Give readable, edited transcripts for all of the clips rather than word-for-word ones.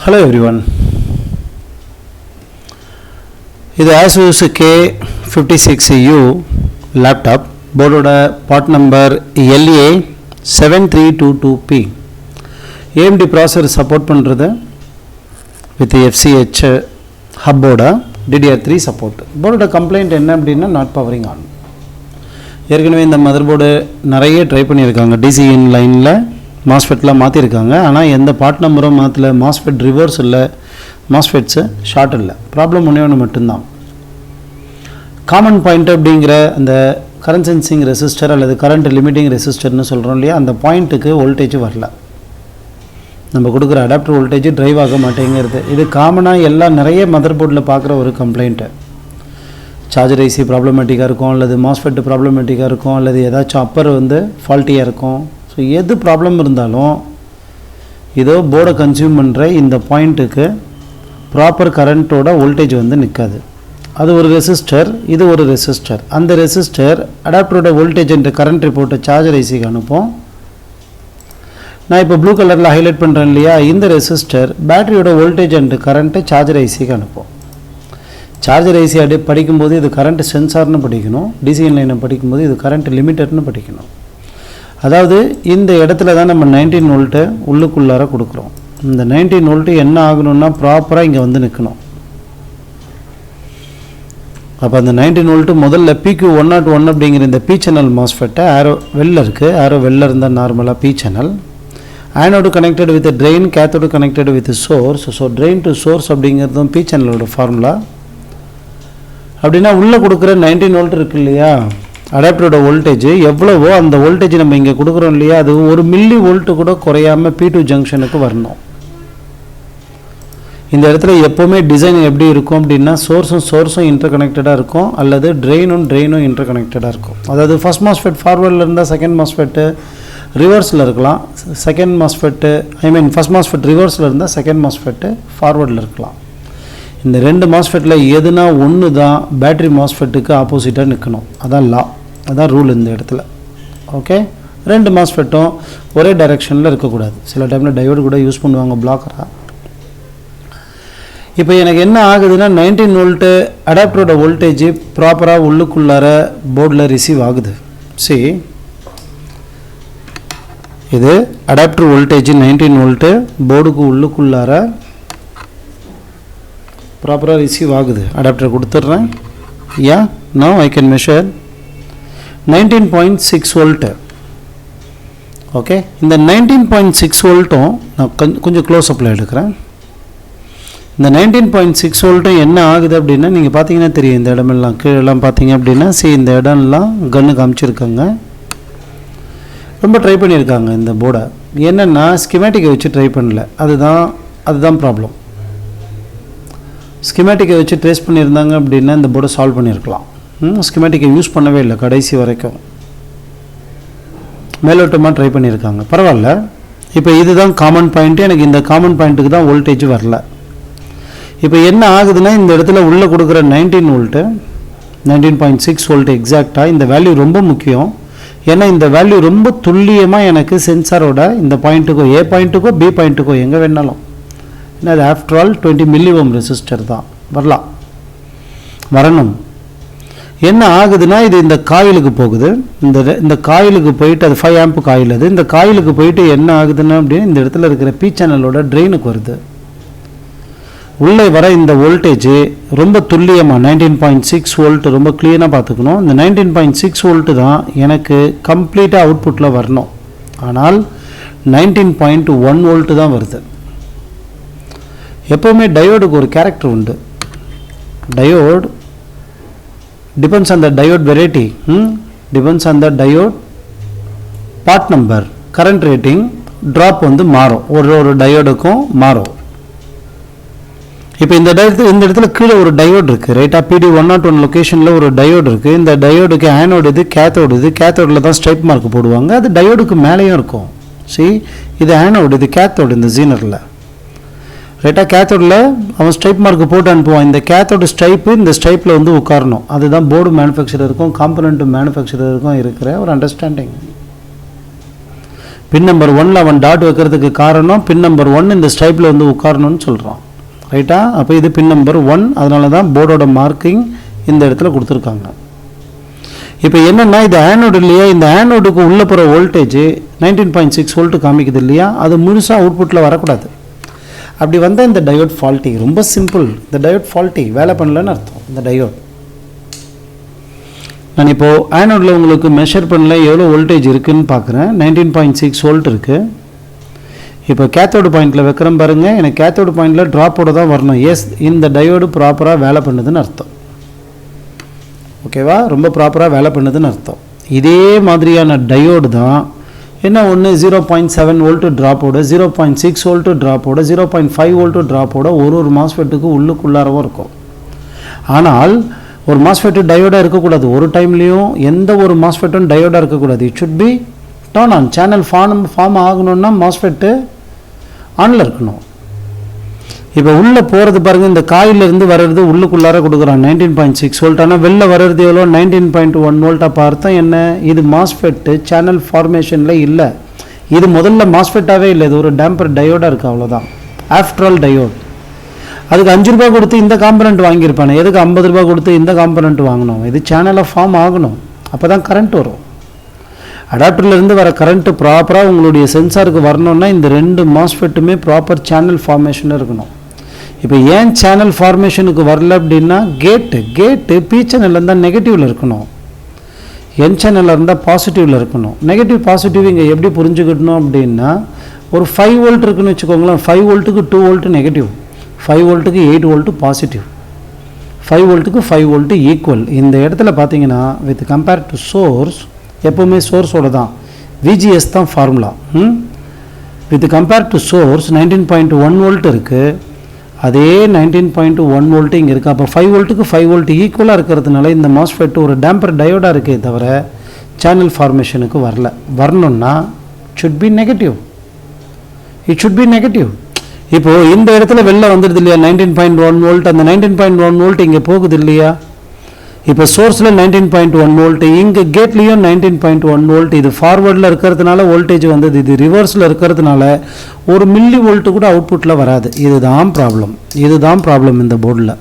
Hello everyone. This is ASUS K56U laptop. Board part number LA7322P. AMD processor support பண்றது with FCH hub board DDR3 support. Board complaint என்ன அப்படினா not powering on. ஏற்கனவே இந்த motherboard நிறைய try பண்ணியிருக்காங்க. DC in லைன்ல MOSFETலாம் மாற்றிருக்காங்க. ஆனால் எந்த பார்ட் நம்பரும் மாற்றல. MOSFET ரிவர்ஸ் இல்லை, MOSFETஸு ஷார்ட் இல்லை. ப்ராப்ளம் ஒன்று மட்டும்தான். காமன் பாயிண்ட் அப்படிங்கிற அந்த கரண்ட் சென்சிங் ரெசிஸ்டர் அல்லது கரண்ட் லிமிட்டிங் ரெசிஸ்டர்னு சொல்கிறோம் இல்லையா, அந்த பாயிண்ட்டுக்கு வோல்டேஜ் வரல. நம்ம கொடுக்குற அடாப்டர் வோல்டேஜ் ட்ரைவ் ஆக மாட்டேங்கிறது. இது காமனாக நிறைய மதர் போர்டில் பார்க்குற ஒரு கம்ப்ளைண்ட்டு. சார்ஜர் ஐசி ப்ராப்ளமேட்டிக்காக இருக்கும், அல்லது MOSFET ப்ராப்ளமேட்டிக்காக இருக்கும், அல்லது ஏதாச்சும் அப்பர் ஃபால்ட்டியாக இருக்கும். ஸோ எது ப்ராப்ளம் இருந்தாலும் இதோ போர்டை கன்சியூம் பண்ணுற இந்த பாயிண்ட்டுக்கு ப்ராப்பர் கரண்ட்டோட வோல்டேஜ் நிற்காது. அது ஒரு ரெசிஸ்டர், இது ஒரு ரெசிஸ்டர். அந்த ரெசிஸ்டர் அடாப்டரோட வோல்டேஜ் என்ற கரண்ட் ரிப்போர்ட்டை சார்ஜர் ஐசிக்கு அனுப்போம். நான் இப்போ ப்ளூ கலரில் ஹைலைட் பண்ணுறேன் இல்லையா, இந்த ரெசிஸ்டர் பேட்டரியோட வோல்டேஜ் அண்ட் கரண்ட்டை சார்ஜர் ஐசிக்கு அனுப்போம். சார்ஜர் ஐசி படிக்கும்போது இது கரண்ட் சென்சார்னு படிக்கணும், டிசிஎன் லைனை படிக்கும்போது இது கரண்ட் லிமிட்டர்னு படிக்கணும். அதாவது இந்த இடத்துல தான் நம்ம 19 வோல்ட்டு உள்ளுக்குள்ளார கொடுக்குறோம். இந்த 19 வோல்ட்டு என்ன ஆகணும்னா ப்ராப்பராக இங்கே நிற்கணும். அப்போ அந்த 19 வோல்ட்டு முதல்ல PQ101 அப்படிங்கிற இந்த பி சேனல் மாஸ்ஃபெட்டை ஆரோ வெளில இருக்குது. ஆரோ வெளில இருந்தால் நார்மலாக P channel. Anode connected with drain, cathode connected with source. So drain to source அப்படிங்கிறதும் பி சேனலோட ஃபார்முலா. அப்படின்னா உள்ளே கொடுக்குற 19 வோல்ட் இருக்கு இல்லையா, அடாப்டரோட வோல்டேஜ் எவ்வளவோ அந்த வோல்டேஜ் நம்ம இங்கே கொடுக்குறோம் இல்லையா, அது 1 மில்லி வோல்ட்டு கூட குறையாமல் P2 ஜங்ஷனுக்கு வரணும். இந்த இடத்துல எப்போவுமே டிசைன் எப்படி இருக்கும் அப்படின்னா, சோர்ஸும் இன்டர் கனெக்டடாக இருக்கும், அல்லது ட்ரெயினும் இன்டர் கனெக்டடாக இருக்கும். அதாவது ஃபஸ்ட் மாஸ்ஃபெட் ஃபார்வர்டில் இருந்தால் செகண்ட் மாஸ்ஃபெட்டு ரிவர்ஸில் இருக்கலாம், ஃபஸ்ட் மாஸ்ஃபெட் ரிவர்ஸில் இருந்தால் செகண்ட் மாஸ்ஃபெட்டு ஃபார்வர்டில் இருக்கலாம். இந்த ரெண்டு மாஸ்ஃபெட்டில் எதுனா ஒன்று தான் பேட்டரி மாஸ்ஃபெட்டுக்கு ஆப்போசிட்டாக நிற்கணும். அதான் லா, அதான் ரூல் இந்த இடத்துல. ஓகே, ரெண்டு மாஸ்ஃபெட்டும் ஒரே டைரெக்ஷனில் இருக்கக்கூடாது. சில டைமில் டையோடு கூட யூஸ் பண்ணுவாங்க பிளாக்கராக. இப்போ எனக்கு என்ன ஆகுதுன்னா, 19 வோல்ட்டு அடாப்டரோட வோல்டேஜ் ப்ராப்பராக உள்ளுக்குள்ளார போர்டில் ரிசீவ் ஆகுது. சரி, இது அடாப்டர் வோல்டேஜ் 19 வோல்ட்டு போர்டுக்கு உள்ளுக்குள்ளார ப்ராப்பராக ரிசீவ் ஆகுது. அடாப்டர் கொடுத்துட்றேன். Now I can measure 19.6 volt. Okay, இந்த 19.6 வோல்ட்டும் நான் கொஞ்சம் க்ளோஸ்அப்பில் எடுக்கிறேன். இந்த 19.6 வோல்ட்டும் என்ன ஆகுது அப்படின்னா, நீங்கள் பார்த்தீங்கன்னா தெரியும், இந்த இடமெல்லாம் கீழெல்லாம் பார்த்தீங்க அப்படின்னா, இந்த இடம்லாம் கன்று காமிச்சிருக்காங்க. ரொம்ப ட்ரை பண்ணியிருக்காங்க இந்த போர்டை. என்னென்னா ஸ்கிமேட்டிக்கை வச்சு ட்ரை பண்ணல, அதுதான் ப்ராப்ளம். ஸ்கிமேட்டிக்கை வச்சு ட்ரேஸ் பண்ணியிருந்தாங்க அப்படின்னா இந்த போர்டை சால்வ் பண்ணியிருக்கலாம். ஸ்கிமேட்டிக்கை யூஸ் பண்ணவே இல்லை கடைசி வரைக்கும், மேலோட்டமாக ட்ரை பண்ணியிருக்காங்க. பரவாயில்ல. இப்போ இதுதான் காமன் பாயிண்ட்டு. எனக்கு இந்த காமன் பாயிண்ட்டுக்கு தான் வோல்டேஜ் வரல. இப்போ என்ன ஆகுதுன்னா, இந்த இடத்துல உள்ளே கொடுக்குற 19 வோல்ட்டு 19.6 வோல்ட்டு எக்ஸாக்டாக இந்த வேல்யூ ரொம்ப முக்கியம். ஏன்னா இந்த வேல்யூ ரொம்ப துல்லியமாக எனக்கு சென்சாரோட இந்த பாயிண்ட்டுக்கோ, ஏ பாயிண்ட்டுக்கோ பி பாயிண்ட்டுக்கோ எங்கே வேணாலும், ஏன்னா அது after all 20 milli ohm resistor தான் வரணும். என்ன ஆகுதுன்னா, இது இந்த காயிலுக்கு போகுது. இந்த காயிலுக்கு போயிட்டு, அது 5 ஆம்ப் காயில், அது இந்த காயிலுக்கு போயிட்டு என்ன ஆகுதுன்னா அப்படின்னு இந்த இடத்துல இருக்கிற பி சேனலோட ட்ரெயினுக்கு வருது. உள்ளே வர இந்த வோல்டேஜ் ரொம்ப துல்லியமாக 19.6 வோல்ட் ரொம்ப கிளியராக பார்த்துக்கணும். இந்த 19.6 வோல்ட்டு தான் எனக்கு கம்ப்ளீட்டாக அவுட்புட்டில் வரணும். ஆனால் 19.1 வோல்ட்டு தான் வருது. எப்போவுமே டயோடுக்கு ஒரு கேரக்டர் உண்டு. Diode depends on the diode variety, depends on the diode part number, current rating, drop மாறும். ஒரு டயோடுக்கும் மாறும். இப்போ இந்த இடத்துல கீழே ஒரு டயோடு இருக்குது, ரைட்டாக PD101 லொக்கேஷனில் ஒரு டயோடு இருக்குது. இந்த டயோடுக்கு ஆனோடு இது, கேத்தோடு இது. கேத்தோடில் தான் ஸ்ட்ரைப் மார்க் போடுவாங்க. அது டயோடுக்கு மேலேயும் இருக்கும். இது ஆனோடு, இது கேத்தோடு. இந்த ஜீனரில் ரைட்டாக கேத்தோடில் அவன் ஸ்ட்ரைப் மார்க் போட்டு அனுப்புவான். இந்த கேத்தோட ஸ்ட்ரைப்பு இந்த ஸ்ட்ரைப்பில் உட்காரணும். அதுதான் போர்டு மேனுஃபேக்சரருக்கும் காம்பனண்ட் மேனுஃபேக்சரருக்கும் இருக்கிற ஒரு அண்டர்ஸ்டாண்டிங். பின் நம்பர் 1ல் அவன் டாட் வைக்கிறதுக்கு காரணம் பின் நம்பர் 1 இந்த ஸ்டைப்பில் வந்து உட்காரணும்னு சொல்கிறான். ரைட்டா? அப்போ இது பின் நம்பர் 1, அதனால தான் போர்டோட மார்க்கிங் இந்த இடத்துல கொடுத்துருக்காங்க. இப்போ என்னென்னா இது ஆனோடு இல்லையா, இந்த ஆனோடுக்கு உள்ளே போகிற வோல்டேஜ் 19.6 வோல்ட் காமிக்குது இல்லையா, அது முழுசாக அவுட்புட்டில் வரக்கூடாது. அப்படி வந்தால் இந்த டயோட் ஃபால்ட்டி. ரொம்ப சிம்பிள், இந்த டயோட் ஃபால்ட்டி வேலை பண்ணலன்னு அர்த்தம். இந்த டயோட் நான் இப்போது ஆனோடில் உங்களுக்கு மெஷர் பண்ணல எவ்வளோ வோல்டேஜ் இருக்குதுன்னு பார்க்குறேன். 19.6 வோல்ட் இருக்குது. இப்போ கேத்தோடு பாயிண்டில் வைக்கிறேன் பாருங்கள், எனக்கு கேத்தோடு பாயிண்டில் ட்ராப்போடு தான் வரணும். எஸ், இந்த டயோடு ப்ராப்பராக வேலை பண்ணுதுன்னு அர்த்தம். ஓகேவா? ரொம்ப ப்ராப்பராக வேலை பண்ணுதுன்னு அர்த்தம். இதே மாதிரியான டயோடு தான் என்ன ஒன்று 0.7 வோல்ட்டு ட்ராப்போட, 0.6 வோல்ட்டு ட்ராப்போட, 0.5 வோல்ட்டு ட்ராப்போட ஒரு மாஸ்ஃபெட்டுக்கு உள்ளுக்குள்ளாரவும் இருக்கும். ஆனால் ஒரு மாஸ்ஃபெட்டு டயோடாக இருக்கக்கூடாது. ஒரு டைம்லேயும் எந்த ஒரு மாஸ்ஃபெட்டும் டயோடாக இருக்கக்கூடாது. It should be turn on. Channel form ஆகணும்னா மாஸ்ஃபெட்டு ஆனில் இருக்கணும். இப்போ உள்ளே போகிறது பாருங்கள், இந்த காயிலிருந்து வர்றது உள்ளுக்குள்ளார கொடுக்குறான் 19.6 வோல்ட். ஆனால் வெளில வர்றது எவ்வளோ 19.1 வோல்ட். அப்போ அர்த்தம் என்ன? இது மாஸ்ஃபெட்டு சேனல் ஃபார்மேஷனில் இல்லை. இது முதல்ல மாஸ்ஃபெட்டாகவே இல்லை, இது ஒரு டேம்பர் டயோடாக இருக்குது, அவ்வளோதான். After all diode. அதுக்கு 5 ரூபா கொடுத்து இந்த காம்பனண்ட் வாங்கியிருப்பானே, எதுக்கு 50 ரூபா கொடுத்து இந்த காம்பனண்ட் வாங்கணும்? இது சேனலை ஃபார்ம் ஆகணும், அப்போ தான் கரண்ட் வரும். அடாப்டர்லேருந்து வர கரண்ட்டு ப்ராப்பராக உங்களுடைய சென்சாருக்கு வரணும்னா இந்த 2 மாஸ்ஃபெட்டுமே ப்ராப்பர் சேனல் ஃபார்மேஷனில் இருக்கணும். இப்போ ஏன் சேனல் ஃபார்மேஷனுக்கு வரல அப்படின்னா, கேட்டு பி சேனலில் இருந்தால் நெகட்டிவில் இருக்கணும், என் சேனலில் இருந்தால் பாசிட்டிவில் இருக்கணும். நெகட்டிவ் பாசிட்டிவ் இங்கே எப்படி புரிஞ்சுக்கிட்டணும் அப்படின்னா, ஒரு 5 வோல்ட் இருக்குன்னு வச்சுக்கோங்களேன். 5 வோல்ட்டுக்கு 2 வோல்ட்டு நெகட்டிவ், 5 வோல்ட்டுக்கு 8 வோல்ட்டு பாசிட்டிவ், 5 வோல்ட்டுக்கு 5 வோல்ட்டு ஈக்குவல். இந்த இடத்துல பார்த்தீங்கன்னா வித் கம்பேர் டு சோர்ஸ், எப்போவுமே சோர்ஸோட தான் VGS தான் formula. With compare to source 19.1 volt இருக்குது, அதே 19.1 வோல்ட்டு இங்கே இருக்குது. அப்போ 5 வோல்ட்டுக்கு 5 வோல்ட் ஈக்குவலாக இருக்கிறதுனால இந்த மாஸ்ஃபெட் ஒரு டேம்பர் டயோடாக இருக்கே தவிர சேனல் ஃபார்மேஷனுக்கு வரல. வரணும்னா should be negative, it should be negative. இப்போது இந்த இடத்துல வெளில வந்துடுது இல்லையா 19.1 வோல்ட், அந்த 19.1 வோல்ட் இங்கே போகுது இல்லையா. இப்போ சோர்ஸில் 19.1 வோல்ட், இங்கே கேட்லேயும் 19.1 வோல்ட். இது ஃபார்வர்டில் இருக்கிறதுனால வோல்டேஜ் வந்தது, இது ரிவர்ஸில் இருக்கிறதுனால ஒரு மில்லி வோல்ட்டு கூட அவுட்புட்டில் வராது. இதுதான் ப்ராப்ளம் இந்த போர்டில்.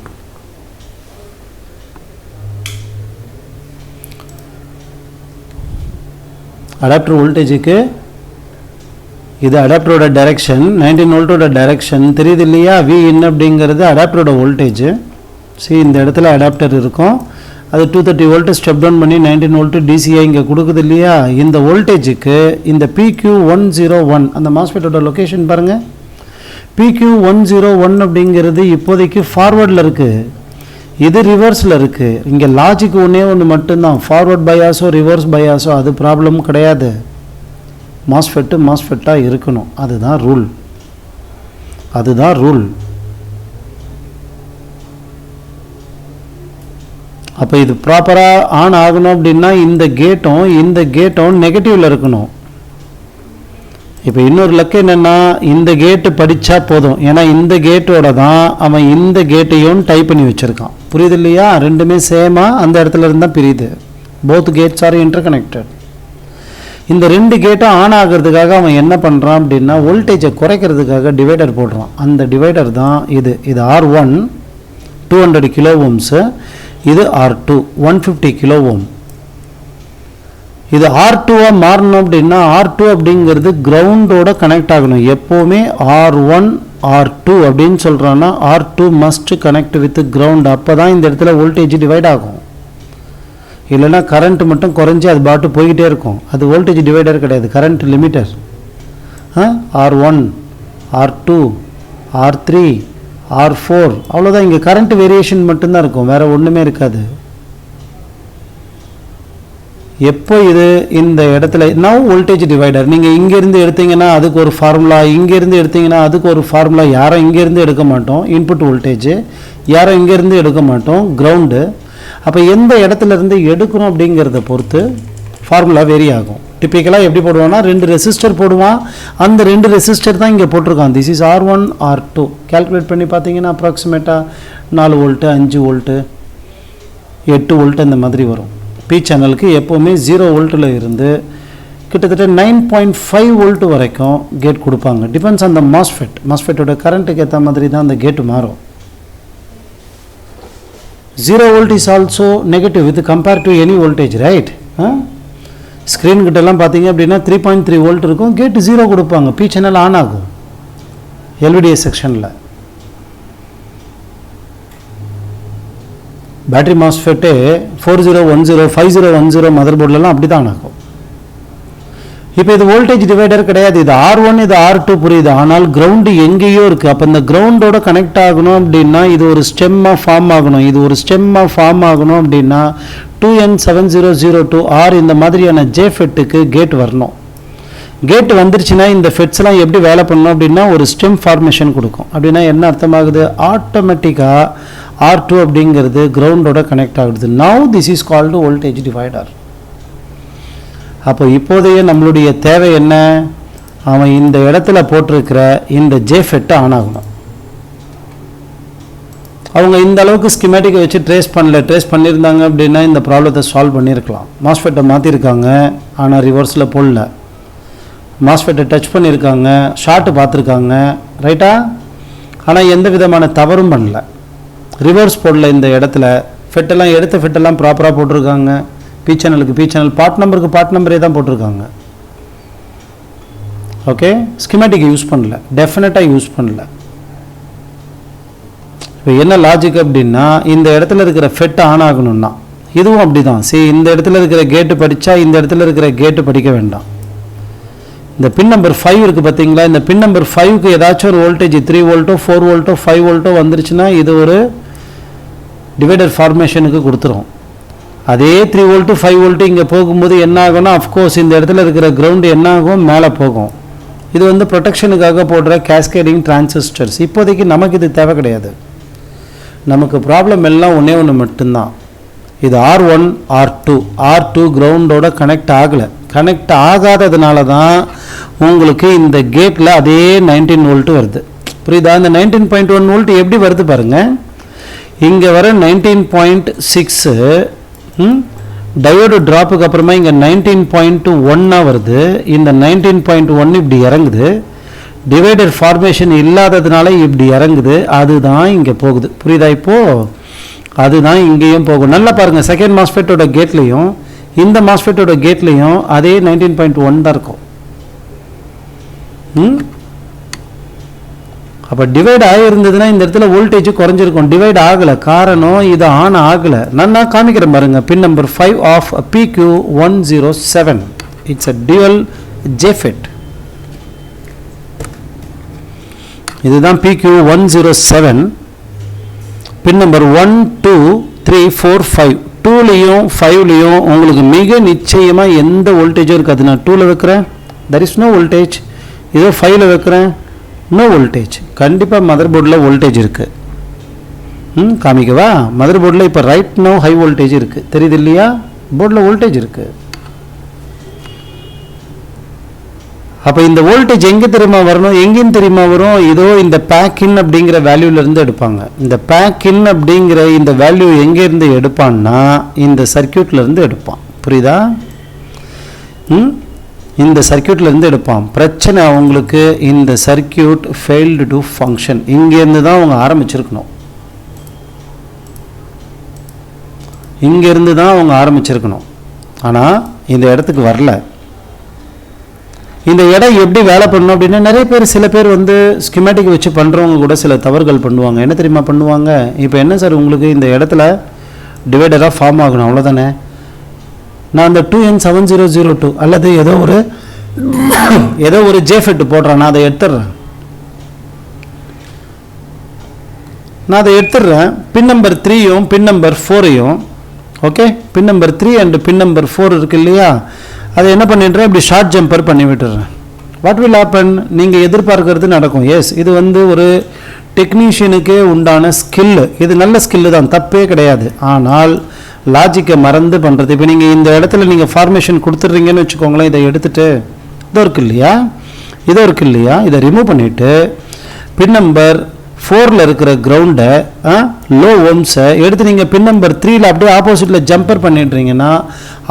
அடாப்டர் வோல்டேஜுக்கு இது அடாப்டரோட டைரெக்ஷன், 19 வோல்ட்டோட டைரெக்ஷன் தெரியுது இல்லையா. Vin அப்படிங்கிறது அடாப்டரோட வோல்டேஜ். இந்த இடத்துல அடாப்டர் இருக்கும், அது 230 வோல்ட்டு ஸ்டெப் டவுன் பண்ணி 19 வோல்ட்டு டிசிஐ இங்கே கொடுக்குது இல்லையா. இந்த வோல்டேஜுக்கு இந்த PQ101 அந்த மாஸ்ஃபெட்டோட லொக்கேஷன் பாருங்கள். PQ101 அப்படிங்கிறது இப்போதைக்கு ஃபார்வர்டில் இருக்குது, இது ரிவர்ஸில் இருக்குது. இங்கே லாஜிக் ஒன்று மட்டும்தான், ஃபார்வர்ட் பயாஸோ ரிவர்ஸ் பயாஸோ அது ப்ராப்ளம் கிடையாது. மாஸ்ஃபெட்டாக இருக்கணும், அதுதான் ரூல். அப்போ இது ப்ராப்பராக ஆன் ஆகணும் அப்படின்னா இந்த கேட்டும் நெகட்டிவில் இருக்கணும். இப்போ இன்னொரு லக்கு என்னென்னா, இந்த கேட்டு படித்தா போதும், ஏன்னா இந்த கேட்டோட தான் அவன் இந்த கேட்டையும் டைப் பண்ணி வச்சுருக்கான். புரியுது இல்லையா? ரெண்டுமே சேமாக அந்த இடத்துல இருந்தால் பிரியுது. Both gates are interconnected. இந்த 2 கேட்டும் ஆன் ஆகிறதுக்காக அவன் என்ன பண்ணுறான் அப்படின்னா, வோல்டேஜை குறைக்கிறதுக்காக டிவைடர் போடுறான். அந்த டிவைடர் தான் இது R1 200 கிலோ ஓம்ஸு, இது R2 150 கிலோ ஓம். இது R2-ஆக மாறணும் அப்படின்னா R2 அப்படிங்கிறது கிரவுண்டோட கனெக்ட் ஆகணும். எப்போவுமே R1 R2 அப்படின்னு சொல்கிறான்னா R2 must connect with ground. அப்போ தான் இந்த இடத்துல வோல்டேஜ் டிவைட் ஆகும். இல்லைனா கரண்ட் மட்டும் குறைஞ்சி அது பாட்டு போய்கிட்டே இருக்கும். அது வோல்டேஜ் டிவைடர் கிடையாது, current limiter. R1 R2 R3 R4 அவ்வளோதான். இங்கே கரண்ட் வேரியேஷன் மட்டும்தான் இருக்கும், வேறு ஒன்றுமே இருக்காது. எப்போ இது இந்த இடத்துல நவ் வோல்டேஜ் டிவைடர், நீங்கள் இங்கேருந்து எடுத்தீங்கன்னா அதுக்கு ஒரு ஃபார்முலா, இங்கேருந்து எடுத்தீங்கன்னா அதுக்கு ஒரு ஃபார்முலா. யாரும் இங்கேருந்து எடுக்க மாட்டோம் இன்புட் வோல்டேஜ், யாரும் இங்கேருந்து எடுக்க மாட்டோம் கிரவுண்டு. அப்போ எந்த இடத்துல இருந்து எடுக்கணும் அப்படிங்கிறத பொறுத்து ஃபார்முலா வேரி ஆகும். டிப்பிக்கலாக எப்படி போடுவான்னா 2 ரெசிஸ்டர் போடுவான், அந்த 2 ரெசிஸ்டர் தான் இங்கே போட்டிருக்கான். This is R1 R2. Calculate பண்ணி பார்த்தீங்கன்னா அப்ராக்சிமேட்டாக 4 வோல்ட்டு 5 வோல்ட்டு 8 வோல்ட்டு இந்த மாதிரி வரும். பி சேனலுக்கு எப்போவுமே 0 வோல்ட்டில் இருந்து கிட்டத்தட்ட 9.5 வோல்ட் வரைக்கும் கேட் கொடுப்பாங்க. டிபெண்ட்ஸ் ஆன் த மாஸ்ஃபெட்டோட கரண்ட்டுக்கு ஏற்ற மாதிரி தான் அந்த கேட்டு மாறும். 0 volt is also negative with compare to any voltage, right? Screen கிட்டலாம் பார்த்தீங்க அப்படின்னா 3.3 வோல்ட் இருக்கும், கேட்டு 0 கொடுப்பாங்க, பி சேனல் ஆன் ஆகும் எல்விடிஎஸ் செக்ஷனில். பேட்டரி மாஸ்ஃபெட்டு 4010 5010 மதர் போர்ட்லலாம் அப்படி தான் ஆகும். இப்போ இது வோல்டேஜ் டிவைடர் கிடையாது, இது R1 இது R2 புரியுது. ஆனால் கிரவுண்டு எங்கேயோ இருக்குது. அப்போ இந்த கிரவுண்டோட கனெக்ட் ஆகணும் அப்படின்னா இது ஒரு ஸ்டெம்மாக ஃபார்ம் ஆகணும். இது ஒரு ஸ்டெம்மாக ஃபார்ம் ஆகணும் அப்படின்னா 2N7002R இந்த மாதிரியான ஜேஃபெட்டுக்கு கேட் வரணும். கேட் வந்துருச்சுன்னா இந்த ஃபெட்ஸ்லாம் எப்படி வேலை பண்ணணும் அப்படின்னா ஒரு ஸ்டெம் ஃபார்மேஷன் கொடுக்கும். அப்படின்னா என்ன அர்த்தமாகுது? ஆட்டோமேட்டிக்காக R2 அப்படிங்கிறது கிரவுண்டோட கனெக்ட் ஆகுது. Now this is called voltage divider. அப்போ இப்போதைய நம்மளுடைய தேவை என்ன? அவன் இந்த இடத்துல போட்டிருக்கிற இந்த ஜேஃபெட்டை ஆன் ஆகணும். அவங்க இந்த அளவுக்கு ஸ்கிமேட்டிக்கை வச்சு ட்ரேஸ் பண்ணியிருந்தாங்க அப்படின்னா இந்த ப்ராப்ளத்தை சால்வ் பண்ணியிருக்கலாம். மாஸ்ஃபெட்டை மாற்றிருக்காங்க, ஆனால் ரிவர்ஸில் போடல. மாஸ்ஃபெட்டை டச் பண்ணியிருக்காங்க, ஷார்ட்டு பார்த்துருக்காங்க, ரைட்டா? ஆனால் எந்த விதமான தவறும் பண்ணல. ரிவர்ஸ் போடல. இந்த இடத்துல ஃபெட்டெல்லாம் எடுத்த ஃபெட்டெல்லாம் ப்ராப்பராக போட்டிருக்காங்க. பி சேனலுக்கு பி சேனல், பார்ட் நம்பருக்கு பார்ட் நம்பரே தான் போட்டிருக்காங்க. ஓகே, ஸ்கிமேட்டிக் யூஸ் பண்ணல, டெஃபினட்டாக யூஸ் பண்ணல. இப்போ என்ன லாஜிக் அப்படின்னா இந்த இடத்துல இருக்கிற ஃபெட் ஆன் ஆகணும்னா இதுவும் அப்படி தான். சரி, இந்த இடத்துல இருக்கிற கேட்டு படித்தா இந்த இடத்துல இருக்கிற கேட்டு படிக்க வேண்டாம். இந்த பின் நம்பர் 5 இருக்குது பார்த்தீங்களா? இந்த பின் நம்பர் 5க்கு ஏதாச்சும் ஒரு வோல்டேஜ் 3 வோல்ட்டோ 4 வோல்ட்டோ 5 வோல்ட்டோ வந்துருச்சுன்னா இது ஒரு டிவைடர் ஃபார்மேஷனுக்கு கொடுத்துரும். அதே 3 வோல்ட்டு 5 வோல்ட்டு இங்கே போகும்போது என்ன ஆகும்னா அஃப்கோர்ஸ் இந்த இடத்துல இருக்கிற கிரவுண்டு என்ன ஆகும்? மேலே போகும். இது வந்து ப்ரொடெக்ஷனுக்காக போடுற கேஸ்கேடிங் டிரான்சிஸ்டர்ஸ். இப்போதைக்கு நமக்கு இது தேவை கிடையாது. நமக்கு ப்ராப்ளம் எல்லாம் ஒன்று மட்டும்தான். இது R1 R2 கிரவுண்டோட கனெக்ட் ஆகலை. கனெக்ட் ஆகாததுனால தான் உங்களுக்கு இந்த கேட்டில் அதே 19 வோல்ட்டு வருது. புரியுதா? இந்த 19.1 வோல்ட் எப்படி வருது பாருங்கள். இங்கே வர 19.6 டயோடு ட்ராப்புக்கு அப்புறமா இங்கே 19.1 வருது. இந்த 19.1 இப்படி இறங்குது. டிவைடர் ஃபார்மேஷன் இல்லாததுனால இப்படி இறங்குது. அதுதான் இங்கே போகுது. புரியுதா? இப்போது அதுதான் இங்கேயும் போகும். நல்லா பாருங்கள், செகண்ட் மாஸ்ஃபெட்டோட கேட்லேயும் இந்த மாஸ்ஃபெட்டோட கேட்லேயும் அதே 19.1 தான் இருக்கும். அப்போ டிவைட் ஆகிருந்ததுன்னா இந்த இடத்துல வோல்டேஜ் குறைஞ்சிருக்கும். டிவைட் ஆகலை, காரணம் இது ஆன் ஆகலை. நான் காமிக்கிறேன் பாருங்க. Pin number 5 of PQ107. It's a dual JFET. இதுதான் PQ107. பின் நம்பர் 1 2 3 4 5. 2லையும் 5லையும் உங்களுக்கு மிக நிச்சயமாக எந்த வோல்டேஜும் இருக்காது. நான் 2ல் வைக்கிறேன், தர் இஸ் நோ வோல்டேஜ். இதோ 5ல் வைக்கிறேன், நோ வோல்டேஜ். கண்டிப்பாக மதர் போர்டில் வோல்டேஜ் இருக்குது. காமிக்கவா? மதர் போர்டில் இப்போ ரைட் நோ ஹை வோல்டேஜ் இருக்குது. தெரியுது இல்லையா? போர்டில் வோல்டேஜ் இருக்குது. அப்போ இந்த வோல்டேஜ் எங்கே தெரியுமா வரணும்? எங்கேயும் தெரியுமா வரும்? இதோ இந்த பேக்கின் அப்படிங்கிற வேல்யூலேருந்து எடுப்பாங்க. இந்த பேக்கின் அப்படிங்கிற இந்த வேல்யூ எங்கேருந்து எடுப்பான்னா இந்த சர்க்கியூட்லேருந்து எடுப்பான். புரியுதா? இந்த சர்க்கியூட்லேருந்து எடுப்பான். பிரச்சனை அவங்களுக்கு இந்த சர்க்கியூட் ஃபெயில்டு டு ஃபங்க்ஷன். இங்கேருந்து தான் அவங்க ஆரம்பிச்சிருக்கணும். இங்கேருந்து தான் அவங்க ஆரம்பிச்சிருக்கணும். ஆனால் இந்த இடத்துக்கு வரல. இந்த இடம் எப்படி வேலை பண்ணணும் அப்படின்னா நிறைய பேர், சில பேர் வந்து ஸ்கிமேட்டிக் வச்சு பண்ணுறவங்க கூட சில தவறுகள் பண்ணுவாங்க. என்ன தெரியுமா பண்ணுவாங்க? இப்போ என்ன சார் உங்களுக்கு இந்த இடத்துல டிவைடராக ஃபார்ம் ஆகணும், அவ்வளோதானே. நான் அந்த 2N7002 அல்லது ஏதோ ஒரு ஜேஃபெட் போடுறேன், நான் அதை எடுத்துடுறேன். பின் நம்பர் 3யும் பின் நம்பர் 4யும், okay, pin number 3 and pin number 4 இருக்கு இல்லையா, அதை என்ன பண்ணிடுறேன், இப்படி ஷார்ட் ஜம்பர் பண்ணி விட்டுறேன். What will happen? நீங்கள் எதிர்பார்க்கறது நடக்கும். எஸ், இது வந்து ஒரு டெக்னீஷியனுக்கே உண்டான ஸ்கில்லு. இது நல்ல ஸ்கில்லு தான், தப்பே கிடையாது. ஆனால் லாஜிக்கை மறந்து பண்ணுறது. இப்போ நீங்கள் இந்த இடத்துல நீங்கள் ஃபார்மேஷன் கொடுத்துட்றீங்கன்னு வச்சுக்கோங்களேன். இதை எடுத்துகிட்டு இதோ இருக்கு இல்லையா, இதை ரிமூவ் பண்ணிவிட்டு பின் நம்பர் 4ல் இருக்கிற கிரவுண்டை லோ ஓம்ஸை எடுத்து நீங்கள் பின் நம்பர் 3ல் அப்படியே ஆப்போசிட்டில் ஜம்பர் பண்ணிடுறீங்கன்னா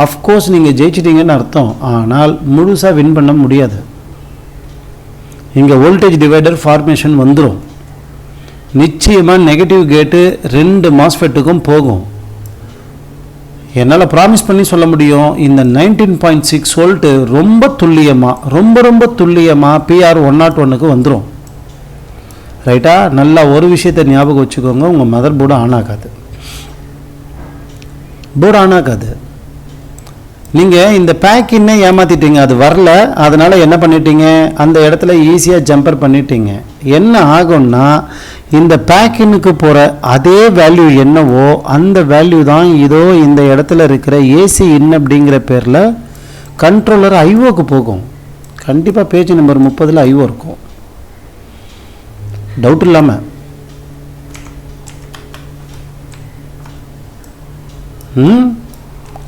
அஃப்கோர்ஸ் நீங்கள் ஜெயிச்சிட்டீங்கன்னு அர்த்தம். ஆனால் முழுசாக வின் பண்ண முடியாது. இங்கே வோல்டேஜ் டிவைடர் ஃபார்மேஷன் வந்துடும். நிச்சயமாக நெகட்டிவ் கேட்டு 2 மாஸ்ஃபெட்டுக்கும் போகும். என்னால் ப்ராமிஸ் பண்ணி சொல்ல முடியும், இந்த 19.6 வோல்ட்டு ரொம்ப துல்லியமாக PR 101க்கு வந்துடும். ரைட்டா? நல்லா ஒரு விஷயத்தை ஞாபகம் வச்சுக்கோங்க, உங்கள் மதர் போர்டு ஆன் ஆகாது. நீங்கள் இந்த பேக்கின்னே ஏமாற்றிட்டீங்க, அது வரல. அதனால் என்ன பண்ணிட்டீங்க, அந்த இடத்துல ஈஸியாக ஜம்பர் பண்ணிட்டீங்க. என்ன ஆகும்னா, இந்த பேக்கினுக்கு போகிற அதே வேல்யூ என்னவோ அந்த வேல்யூ தான் இதோ இந்த இடத்துல இருக்கிற ஏசி இன் அப்படிங்கிற பேரில் கண்ட்ரோலர் ஐஓக்கு போகும். கண்டிப்பாக பேஜ் நம்பர் 30 ஐஓ இருக்கும், டவுட் இல்லாமல்.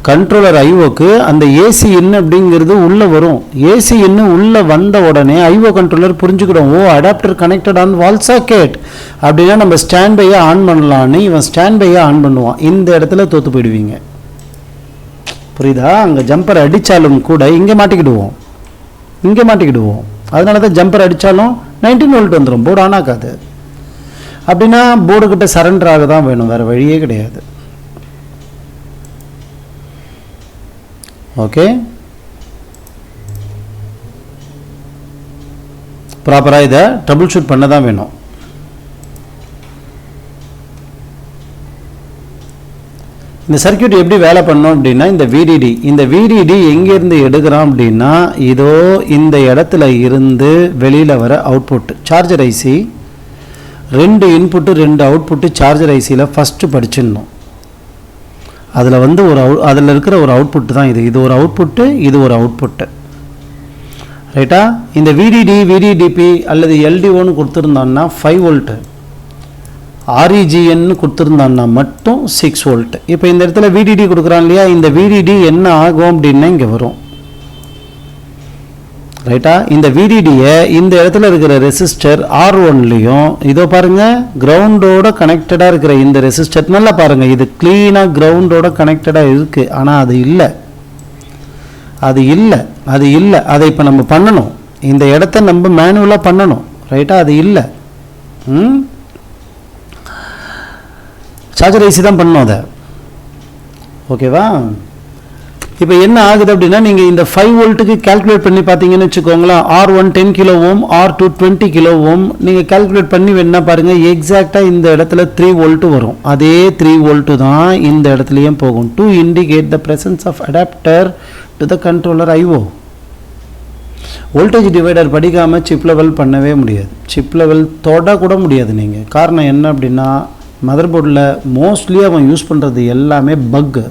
கண்ட்ரோலர் ஐஓக்கு அந்த ஏசி இன் அப்படிங்கிறது உள்ளே வரும். ஏசி இன்னு உள்ளே வந்த உடனே ஐஓ கண்ட்ரோலர் புரிஞ்சுக்கிடும், oh adapter connected on wall socket அப்படின்னா நம்ம ஸ்டாண்ட் பையை ஆன் பண்ணலான்னு இவன் ஸ்டாண்ட் பையை ஆன் பண்ணுவான். இந்த இடத்துல தோற்று போயிடுவீங்க. புரியுதா? அங்கே ஜம்பர் அடித்தாலும் கூட இங்கே மாட்டிக்கிடுவோம். அதனால தான் ஜம்பர் அடித்தாலும் 19 வோல்ட் வந்துடும், போர்டு ஆன் ஆகாது. அப்படின்னா போர்டுக்கிட்ட சரண்டர் ஆக தான் வேணும், வேறு வழியே கிடையாது. ஓகே, ப்ராப்பராக இதை ட்ரபிள் ஷூட் பண்ண தான் வேணும். இந்த சர்க்கியூட் எப்படி வேலை பண்ணோம் அப்படின்னா, இந்த VDD எங்கேருந்து எடுக்கிறோம் அப்படின்னா, இதோ இந்த இடத்துல இருந்து வெளியில் வர output charger IC. 2 input 2 output charger ஐசியில் ஃபஸ்ட்டு படிச்சிடணும். அதில் வந்து அதில் இருக்கிற ஒரு அவுட்புட் தான் இது ஒரு அவுட்புட்டு, இது ஒரு அவுட்புட்டு. ரைட்டா? இந்த VDDP அல்லது LDOன்னு கொடுத்துருந்தான்னா 5 வோல்ட்டு, REGN கொடுத்துருந்தான்னா மட்டும் 6 வோல்ட். இப்போ இந்த இடத்துல VDD கொடுக்குறான் இல்லையா, இந்த VDD என்ன ஆகும் அப்படின்னா இங்கே வரும். ரைட்டா? இந்த VDDயை இந்த இடத்துல இருக்கிற ரெசிஸ்டர் R1லையும், இதோ பாருங்கள் கிரவுண்டோட கனெக்டடாக இருக்கிற இந்த ரெசிஸ்டர், நல்லா பாருங்கள், இது க்ளீனாக கிரவுண்டோட கனெக்டடாக இருக்குது. ஆனால் அது இல்லை. அதை இப்போ நம்ம பண்ணணும். இந்த இடத்த நம்ம மேனுவலாக பண்ணணும். ரைட்டா? அது இல்லை. சார்ஜர் ஐசி தான் பண்ணணும் அதை. ஓகேவா? இப்போ என்ன ஆகுது அப்படின்னா, நீங்கள் இந்த 5 வோல்ட்டுக்கு கால்குலேட் பண்ணி பார்த்தீங்கன்னு வச்சுக்கோங்களேன். R1 10 kilo ohm, R2 20 kilo ohm. நீங்கள் கால்குலேட் பண்ணி வேணா பாருங்கள், எக்ஸாக்டாக இந்த இடத்துல 3 வோல்ட்டு வரும். அதே 3 வோல்ட்டு தான் இந்த இடத்துலையும் போகும். To indicate the presence of adapter to the controller IO. Voltage divider படிக்காமல் சிப் லெவல் பண்ணவே முடியாது. சிப் லெவல் தொட கூட முடியாது நீங்கள். காரணம் என்ன அப்படின்னா, மதர் போர்டில் மோஸ்ட்லி அவன் யூஸ் பண்ணுறது எல்லாமே பக்கு.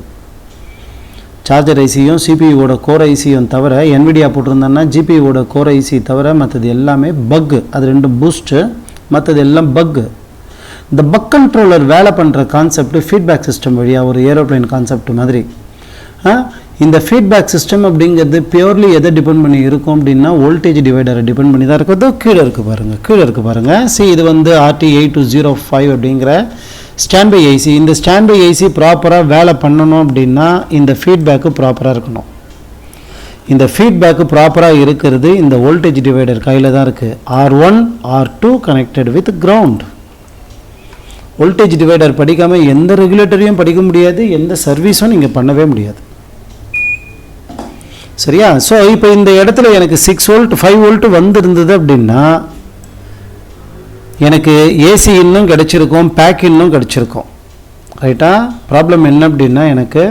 சார்ஜர் ஐசியும் சிபியூவோட கோர் ஐசியும் தவிர, NVIDIA போட்டிருந்தான்னா GPUவோட கோர் ஐசி தவிர மற்றது எல்லாமே பக்கு. அது 2 பூஸ்ட்டு, மற்றது எல்லாம் பக்கு. இந்த பக் கண்ட்ரோலர் வேலை பண்ணுற கான்செப்ட் ஃபீட்பேக் சிஸ்டம் வழியாக ஒரு ஏரோப்ளைன் கான்செப்ட் மாதிரி. இந்த ஃபீட்பேக் சிஸ்டம் அப்படிங்கிறது பியூர்லி எதை டிபெண்ட் பண்ணி இருக்கும் அப்படின்னா, வோல்டேஜ் டிவைடரை டிபெண்ட் பண்ணி தான் இருக்கிறதோ. கீழே இருக்குது பாருங்கள். இது வந்து RT8205 அப்படிங்கிற ஸ்டாண்ட்பை ஐசி. இந்த ஸ்டாண்ட்பை ஐசி ப்ராப்பராக வேலை பண்ணணும் அப்படின்னா இந்த ஃபீட்பேக்கு ப்ராப்பராக இருக்கணும். இந்த ஃபீட்பேக்கு ப்ராப்பராக இருக்கிறது இந்த வோல்டேஜ் டிவைடர் கையில் தான் இருக்குது. R1 R2 connected with ground. Voltage divider படிக்காமல் எந்த ரெகுலேட்டரையும் படிக்க முடியாது, எந்த சர்வீஸும் நீங்கள் பண்ணவே முடியாது. சரியா? ஸோ இப்போ இந்த இடத்துல எனக்கு 6 வோல்ட் 5 வோல்ட் வந்துருந்தது அப்படின்னா எனக்கு ஏசி இன்னும் கிடச்சிருக்கும், பேக் இன்னும் கிடச்சிருக்கும். ரைட்டா? ப்ராப்ளம் என்ன அப்படின்னா, எனக்கு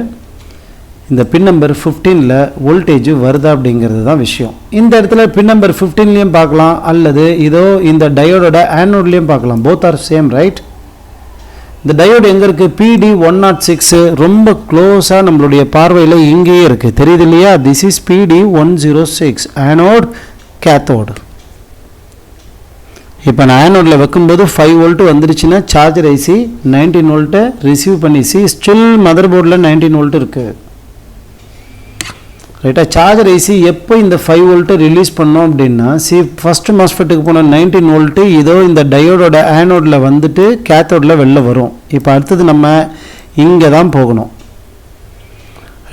இந்த பின் நம்பர் 15ல் வோல்டேஜ் வருதா அப்படிங்கிறது தான் விஷயம். இந்த இடத்துல பின் நம்பர் 15லையும் பார்க்கலாம், அல்லது இதோ இந்த டயோடோட ஆனோட்லேயும் பார்க்கலாம். Both are same. ரைட்? இந்த டயோடு எங்கே இருக்குது? PD106 ரொம்ப க்ளோஸாக நம்மளுடைய பார்வையில் இங்கேயே இருக்குது. தெரியுது இல்லையா? This is PD106 anode cathode. இப்போ நான் ஆனோடில் வைக்கும்போது 5 வோல்ட்டு வந்துருச்சுன்னா சார்ஜர் ஐசி 19 வோல்ட்டை ரிசீவ் பண்ணி, ஸ்டில் மதர் போர்டில் 19 வோல்ட் இருக்குது. ரைட்டா? சார்ஜர் ஐசி எப்போ இந்த 5 வோல்ட்டை ரிலீஸ் பண்ணோம் அப்படின்னா, ஃபஸ்ட்டு மாஸ்ஃபெட்டுக்கு போன 19 வோல்ட்டு இதோ இந்த டயோடோட ஆனோடில் வந்துட்டு கேத்தோடில் வெளில வரும். இப்போ அடுத்தது நம்ம இங்கே தான் போகணும்.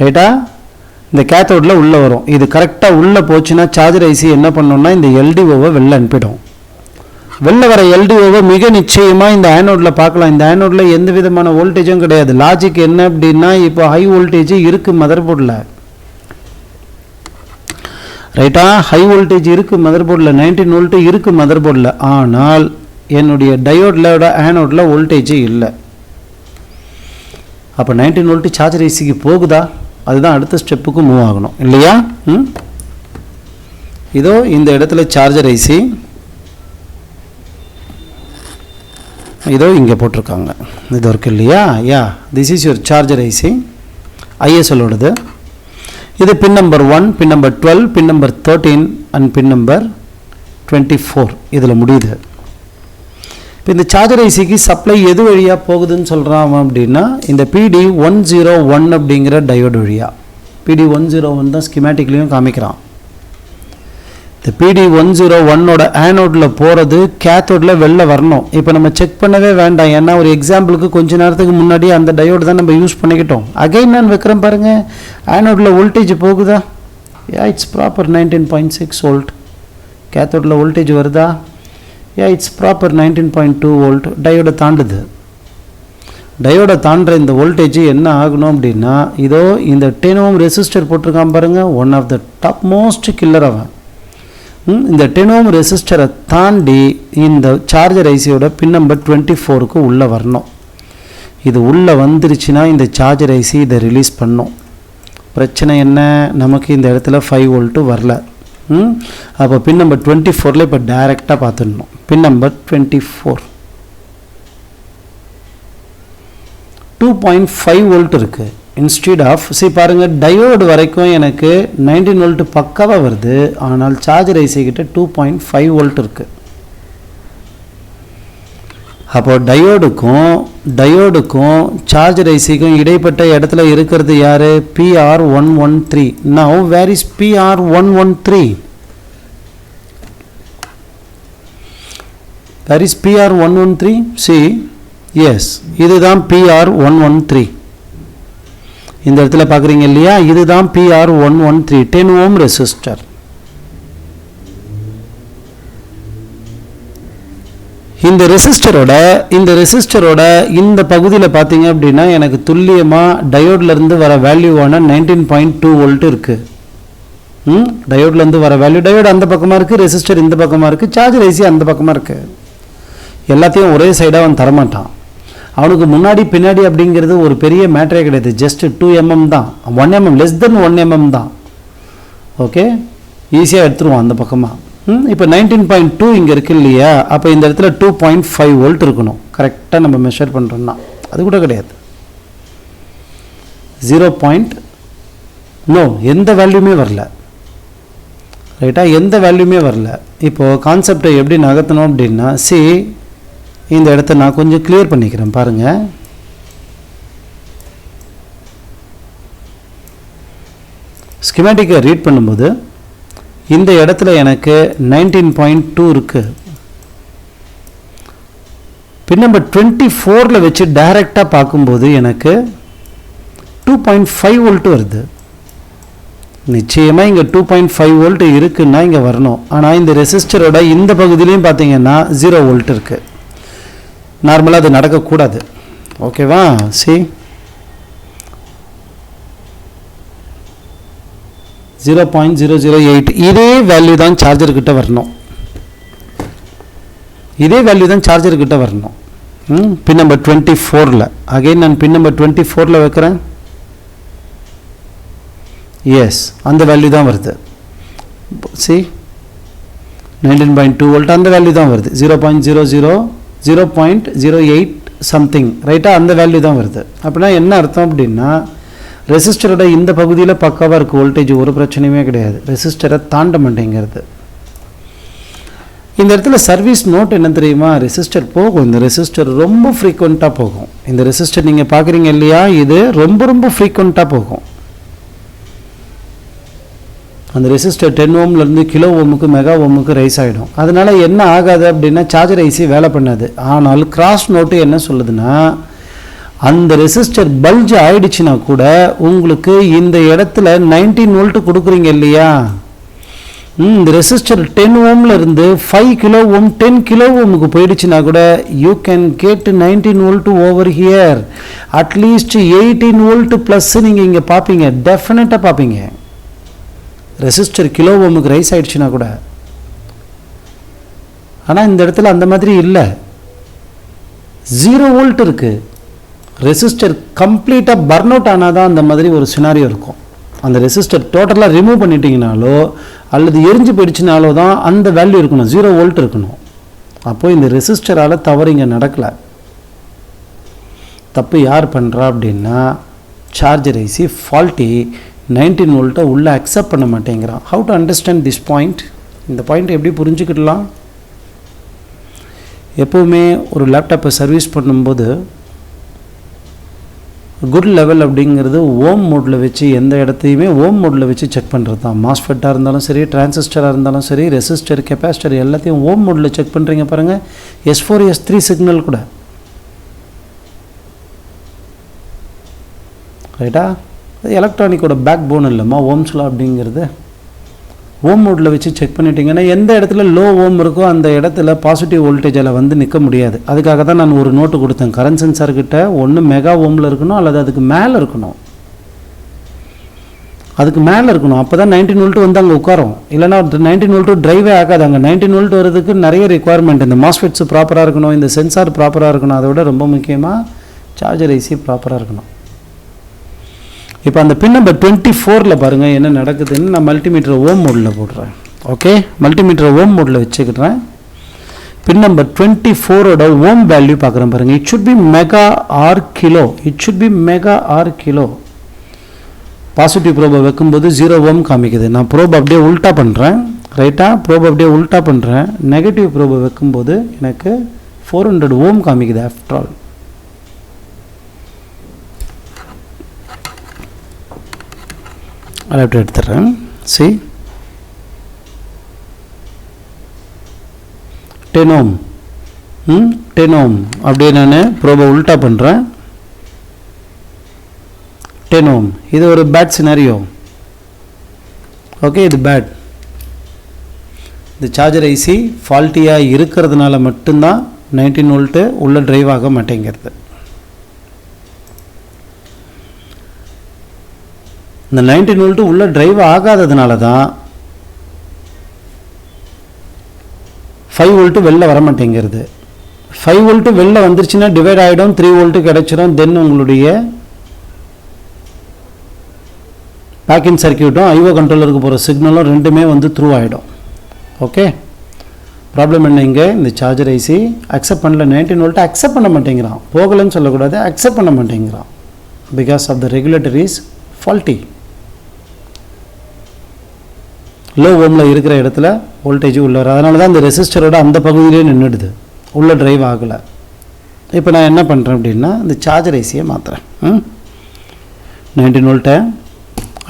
ரைட்டா? இந்த கேத்தோடில் உள்ளே வரும். இது கரெக்டாக உள்ளே போச்சுன்னா சார்ஜர் ஐசி என்ன பண்ணணும்னா இந்த எல்டிஓவை வெளில அனுப்பிடும். வெளில வர எல்டிஓவை மிக நிச்சயமாக இந்த ஆனோடில் பார்க்கலாம். இந்த ஆனோடில் எந்த விதமான வோல்டேஜும் கிடையாது. லாஜிக் என்ன அப்படின்னா, இப்போ ஹை வோல்டேஜ் இருக்குது மதர் போர்டில், ரைட்டா? ஹை வோல்டேஜ் இருக்குது மதர் போர்டில், 19 வோல்ட்டு இருக்குது மதர் போர்டில். ஆனால் என்னுடைய டயோடில் ஆனோடில் வோல்டேஜ் இல்லை. அப்போ 19 வோல்ட்டு சார்ஜர் ஐசிக்கு போகுதா? அதுதான் அடுத்த ஸ்டெப்புக்கு மூவ் ஆகணும் இல்லையா? இதோ இந்த இடத்துல சார்ஜர் ஐசி இதோ இங்கே போட்டிருக்காங்க, இது இருக்கு இல்லையா? Yeah, this is your charger IC ஐஎஸ்எல்லோடது. இது pin number 1, pin number 12, pin number 13 and pin number 24 இதில் முடியுது. இப்போ இந்த சார்ஜர் ஐசிக்கு சப்ளை எது வழியாக போகுதுன்னு சொல்கிறான் அப்படின்னா, இந்த PD101 அப்படிங்கிற டயோடு வழியாக. PD101 தான் ஸ்கிமேட்டிக்லேயும் காமிக்கிறான். இந்த PD101ஓட ஆனோடில் போகிறது கேத்தோடில் வெளில வரணும். இப்போ நம்ம செக் பண்ணவே வேண்டாம், ஏன்னா ஒரு எக்ஸாம்பிளுக்கு கொஞ்ச நேரத்துக்கு முன்னாடி அந்த டயோடு தான் நம்ம யூஸ் பண்ணிக்கிட்டோம். அகைன் நான் வைக்கிறேன் பாருங்கள், ஆனோடில் வோல்டேஜ் போகுதா? It's proper 19.6 volt. கேத்தோடில் வோல்டேஜ் வருதா? It's proper 19.2 volt. டயோடை தாண்டுது. டயோடை தாண்டுற இந்த வோல்டேஜ் என்ன ஆகணும் அப்படின்னா, இதோ இந்த 10 ஓம் ரெசிஸ்டர் போட்டிருக்கான் பாருங்கள், one of the top most killer அவன். இந்த 10 ஓம் ரெசிஸ்டரை தாண்டி இந்த சார்ஜர் ஐசியோட பின் நம்பர் 24க்கு உள்ளே வரணும். இது உள்ளே வந்துருச்சுன்னா இந்த சார்ஜர் ஐசி இதை ரிலீஸ் பண்ணும். பிரச்சனை என்ன, நமக்கு இந்த இடத்துல 5 வோல்ட்டு வரல. அப்போ பின் நம்பர் 24ல் இப்போ டைரெக்டாக பார்த்துடணும். பின் நம்பர் 24 2.5 வோல்ட் இருக்குது இன்ஸ்டீட் ஆஃப். சரி பாருங்கள், டயோடு வரைக்கும் எனக்கு 19 வோல்ட் பக்காவாக வருது, ஆனால் சார்ஜர் ஐசி கிட்ட 2.5 வோல்ட் இருக்குது. அப்போ டயோடுக்கும் சார்ஜர் ஐசிக்கும் இடைப்பட்ட இடத்துல இருக்கிறது யார்? PR113. Now where is PR113? Where is PR113? See, yes, இதுதான் PR113. இந்த இடத்துல பார்க்குறீங்க இல்லையா? இதுதான் PR113 10 ஓம் ரெசிஸ்டர். இந்த ரெசிஸ்டரோட இந்த பகுதியில் பார்த்தீங்க அப்படின்னா எனக்கு துல்லியமாக டயோட்லேருந்து வர வேல்யூவான 19.2 வோல்ட் இருக்குது. டயோட்லேருந்து வர வேல்யூ, டயோடு அந்த பக்கமாக இருக்குது, ரெசிஸ்டர் இந்த பக்கமாக இருக்குது, சார்ஜர் ஐசி அந்த பக்கமாக இருக்குது. எல்லாத்தையும் ஒரே சைடாக அவன் தரமாட்டான். அவனுக்கு முன்னாடி பின்னாடி அப்படிங்கிறது ஒரு பெரிய மேட்டரே கிடையாது. ஜஸ்ட் 2 mm தான், 1 mm, லெஸ் தென் 1 mm தான். ஓகே, ஈஸியாக எடுத்துருவான் அந்த பக்கமாக. இப்போ 19.2 இங்கே இருக்கு இல்லையா? அப்போ இந்த இடத்துல 2.5 வோல்ட் இருக்கணும் கரெக்டாக நம்ம மெஷர் பண்ணுறோம்னா. அது கூட கிடையாது. 0. எந்த வேல்யூமே வரல, ரைட்டா? எந்த வேல்யூமே வரல. இப்போது கான்செப்டை எப்படி நகர்த்தணும் அப்படின்னா, இந்த இடத்த நான் கொஞ்சம் கிளியர் பண்ணிக்கிறேன் பாருங்கள். ஸ்கிமேட்டிக்கை ரீட் பண்ணும்போது இந்த இடத்துல எனக்கு 19.2 இருக்குது. பின் நம்பர் 24ல் வச்சு டைரெக்டாக பார்க்கும்போது எனக்கு 2.5 வோல்ட் வருது. நிச்சயமாக இங்கே 2.5 வோல்ட் இருக்குன்னா இங்கே வரணும். ஆனால் இந்த ரெசிஸ்டரோட இந்த பகுதியிலையும் பார்த்தீங்கன்னா 0 வோல்ட் இருக்குது. நார்மலாக அது நடக்கக்கூடாது. ஓகேவா? 0.008 இதே வேல்யூ தான் சார்ஜர்கிட்ட வரணும். பின் நம்பர் 24ல் அகைன் நான் பின் நம்பர் 24ல் வைக்கிறேன். எஸ், அந்த வேல்யூ தான் வருது. 19.2 வோல்ட் அந்த வேல்யூ தான் வருது. 0.08 சம்திங், ரைட்டாக? அந்த வேல்யூ தான் வருது. அப்படின்னா என்ன அர்த்தம் அப்படின்னா, ரெசிஸ்டரோட இந்த பகுதியில் பக்காவாக இருக்குது வோல்டேஜ், ஒரு பிரச்சனையுமே கிடையாது. ரெசிஸ்டரை தாண்ட மாட்டேங்கிறது. இந்த இடத்துல சர்வீஸ் நோட் என்ன தெரியுமா? ரெசிஸ்டர் போகும். இந்த ரெசிஸ்டர் ரொம்ப ஃப்ரீக்வெண்ட்டாக போகும். இந்த ரெசிஸ்டர் நீங்கள் பார்க்குறீங்க இல்லையா? இது ரொம்ப ஃப்ரீக்வெண்ட்டாக போகும். அந்த ரெசிஸ்டர் 10 ஓம்லேருந்து கிலோ ஓமுக்கு மெகா ஓமுக்கு ரைஸ் ஆகிடும். அதனால் என்ன ஆகாது அப்படின்னா, சார்ஜர் ஐசி வேலை பண்ணாது. ஆனால் கிராஸ் நோட்டு என்ன சொல்லுதுன்னா, அந்த ரெசிஸ்டர் பல்ஜ் ஆயிடுச்சுன்னா கூட உங்களுக்கு இந்த இடத்துல 19 வோல்ட் கொடுக்குறீங்க இல்லையா, இந்த ரெசிஸ்டர் 10 ஓம்ல இருந்து 5 கிலோ ஓம் 10 கிலோ ஓமுக்கு போயிடுச்சுன்னா கூட you can get 19 volt over here. At least 18 volt plus நீங்கள் இங்கே பார்ப்பீங்க, டெஃபினட்டாக பார்ப்பீங்க. ரெசிஸ்டர் கிலோ ஓமுக்கு ரைஸ் ஆயிடுச்சுன்னா கூட. ஆனால் இந்த இடத்துல அந்த மாதிரி இல்லை, 0 வோல்ட் இருக்குது. ரெசிஸ்டர் கம்ப்ளீட்டாக பர்ன் அவுட் ஆனால் தான் அந்த மாதிரி ஒரு சினாரியோ இருக்கும். அந்த ரெசிஸ்டர் டோட்டலாக ரிமூவ் பண்ணிட்டீங்கனாலோ அல்லது எரிஞ்சு போயிடுச்சுனாலோ தான் அந்த வேல்யூ இருக்கணும், 0 வோல்ட் இருக்கணும். அப்போது இந்த ரெசிஸ்டரால் தவறு இங்கே நடக்கலை. தப்பு யார் பண்ணுறா அப்படின்னா சார்ஜர் ஐசி ஃபால்ட்டி 19 வோல்ட்டை உள்ளே அக்செப்ட் பண்ண மாட்டேங்கிறான். How to understand this point? இந்த பாயிண்ட் எப்படி புரிஞ்சுக்கிடலாம்? எப்போவுமே ஒரு லேப்டாப்பை சர்வீஸ் பண்ணும்போது குட் லெவல் அப்படிங்கிறது ஓம் மோடில் வச்சு எந்த இடத்தையுமே ஓம் மோடில் வச்சு செக் பண்ணுறது தான். மாஸ்ஃபெட்டாக இருந்தாலும் சரி, டிரான்சிஸ்டராக இருந்தாலும் சரி, ரெசிஸ்டர், கெப்பாசிட்டர் எல்லாத்தையும் ஓம் மோடில் செக் பண்ணுறீங்க பாருங்கள். S4 S3 சிக்னல் கூட ரைட்டா, எலக்ட்ரானிக்கோட பேக் போன் இல்லைம்மா ஓம்ஸ்லாம் அப்படிங்கிறது. ஓம் மோடில் வச்சு செக் பண்ணிட்டீங்கன்னா எந்த இடத்துல லோ ஓம் இருக்கோ அந்த இடத்துல பாசிட்டிவ் வோல்டேஜில் வந்து நிற்க முடியாது. அதுக்காக தான் நான் ஒரு நோட்டு கொடுத்தேன். கரண்ட் சென்சார்கிட்ட ஒன்று மெகா ஓமில் இருக்கணும் அல்லது அதுக்கு மேலே இருக்கணும். அதுக்கு மேலே இருக்கணும், அப்போ தான் 19 வோல்ட் வந்து அங்கே உட்காரும். இல்லைனா 19 வோல்ட்டு ட்ரைவே ஆகாது. அங்கே 19 வோல்ட் வரதுக்கு நிறைய ரெக்குவயர்மெண்ட். இந்த மாஸ்ஃபெட்ஸ் ப்ராப்பராக இருக்கணும், இந்த சென்சார் ப்ராப்பராக இருக்கணும், அதை விட ரொம்ப முக்கியமாக சார்ஜர் ஐசி ப்ராப்பராக இருக்கணும். இப்போ அந்த பின் நம்பர் 24ல் பாருங்கள் என்ன நடக்குதுன்னு. நான் மல்டிமீட்டர் ஓம் மோடில் போடுறேன். ஓகே, மல்டிமீட்டர் ஓம் மோடில் வச்சுக்கிறேன். பின் நம்பர் 24ஓட ஓம் வேல்யூ பார்க்குறேன் பாருங்கள். It should be mega or kilo. It should be mega or kilo. Positive ப்ரோபை வைக்கும்போது 0 ஓம் காமிக்குது. நான் ப்ரோப் அப்படியே உல்ட்டா பண்ணுறேன். ரைட்டாக ப்ரோப் அப்படியே உல்ட்டா பண்ணுறேன். நெகட்டிவ் ப்ரோபை வைக்கும்போது எனக்கு 400 ஓம் காமிக்குது. ஆஃப்டர் ஆல் அடாப்டர் எடுத்துடுறேன். சி 10 ஓம் 10 ஓம் அப்படியே நான் ப்ரோபை உல்ட்டா பண்ணுறேன். 10 ஓம் இது ஒரு பேட் சினாரியோ. ஓகே, இது பேட். இந்த சார்ஜர் ஐசி ஃபால்ட்டியாக இருக்கிறதுனால மட்டும்தான் 19 வோல்ட்டு உள்ள டிரைவ் ஆக மாட்டேங்கிறது. இந்த 19 வோல்ட்டு உள்ளே டிரைவ் ஆகாததுனால தான் 5 வோல்ட்டு வெளில வர மாட்டேங்கிறது. 5 வோல்ட்டு வெளில வந்துருச்சுன்னா டிவைட் ஆகிடும், 3 வோல்ட்டு கிடச்சிடும். தென் உங்களுடைய பேக்கிங் சர்க்கியூட்டும் ஐஓ கண்ட்ரோலருக்கு போகிற சிக்னலும் ரெண்டுமே வந்து த்ரூ ஆகிடும். ஓகே, ப்ராப்ளம் என்ன? இங்கே இந்த சார்ஜர் ஐசி அக்செப்ட் பண்ணல. 19 வோல்ட்டு அக்செப்ட் பண்ண மாட்டேங்கிறான். போகலன்னு சொல்லக்கூடாது, அக்செப்ட் பண்ண மாட்டேங்கிறான். Because of the regulator is faulty. Low ஓமில் இருக்கிற இடத்துல வோல்டேஜ் உள்ள வரும். அதனால தான் இந்த ரெசிஸ்டரோட அந்த பகுதியிலே நின்றுடுது, உள்ளே ட்ரைவ் ஆகலை. இப்போ நான் என்ன பண்ணுறேன் அப்படின்னா இந்த சார்ஜர் ஐசியை மாற்றுறேன். 19 வோல்ட்டை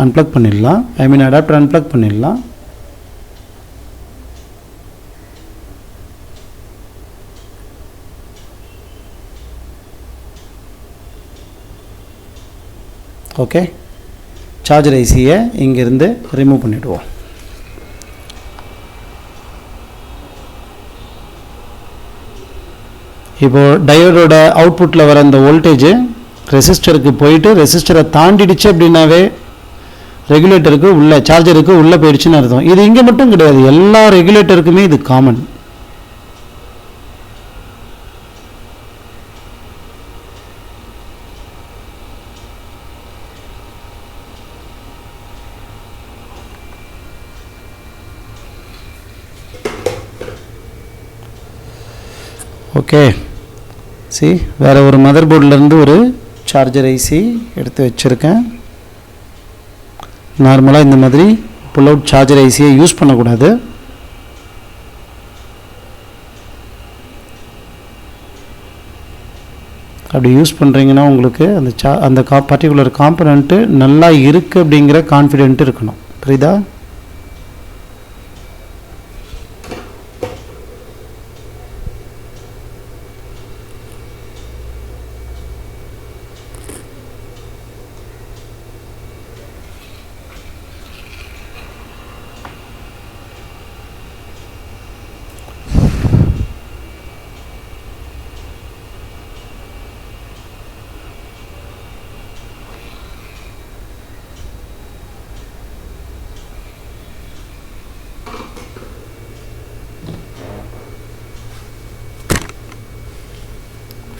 அன்ப்ளக் பண்ணிடலாம், அடாப்டர் அன்ப்ளக் பண்ணிடலாம். ஓகே, சார்ஜர் ஐசியை இங்கேருந்து ரிமூவ் பண்ணிவிடுவோம். இப்போது டயோடோட அவுட்புட்டில் வர அந்த வோல்டேஜ் ரெசிஸ்டருக்கு போயிட்டு ரெசிஸ்டரை தாண்டிடுச்சு அப்படின்னாவே ரெகுலேட்டருக்கு உள்ள சார்ஜருக்கு உள்ளே போயிடுச்சுன்னு அர்த்தம். இது இங்கே மட்டும் கிடையாது, எல்லா ரெகுலேட்டருக்குமே இது காமன். ஓகே, சி வேறு ஒரு மதர் போர்ட்லேருந்து ஒரு சார்ஜர் ஐசி எடுத்து வச்சுருக்கேன். நார்மலாக இந்த மாதிரி புல் அவுட் சார்ஜர் ஐசியை யூஸ் பண்ணக்கூடாது. அப்படி யூஸ் பண்ணுறீங்கன்னா உங்களுக்கு அந்த பர்டிகுலர் காம்பனண்ட்டு நல்லா இருக்குது அப்படிங்கிற கான்ஃபிடென்ட் இருக்கணும். புரியுதா?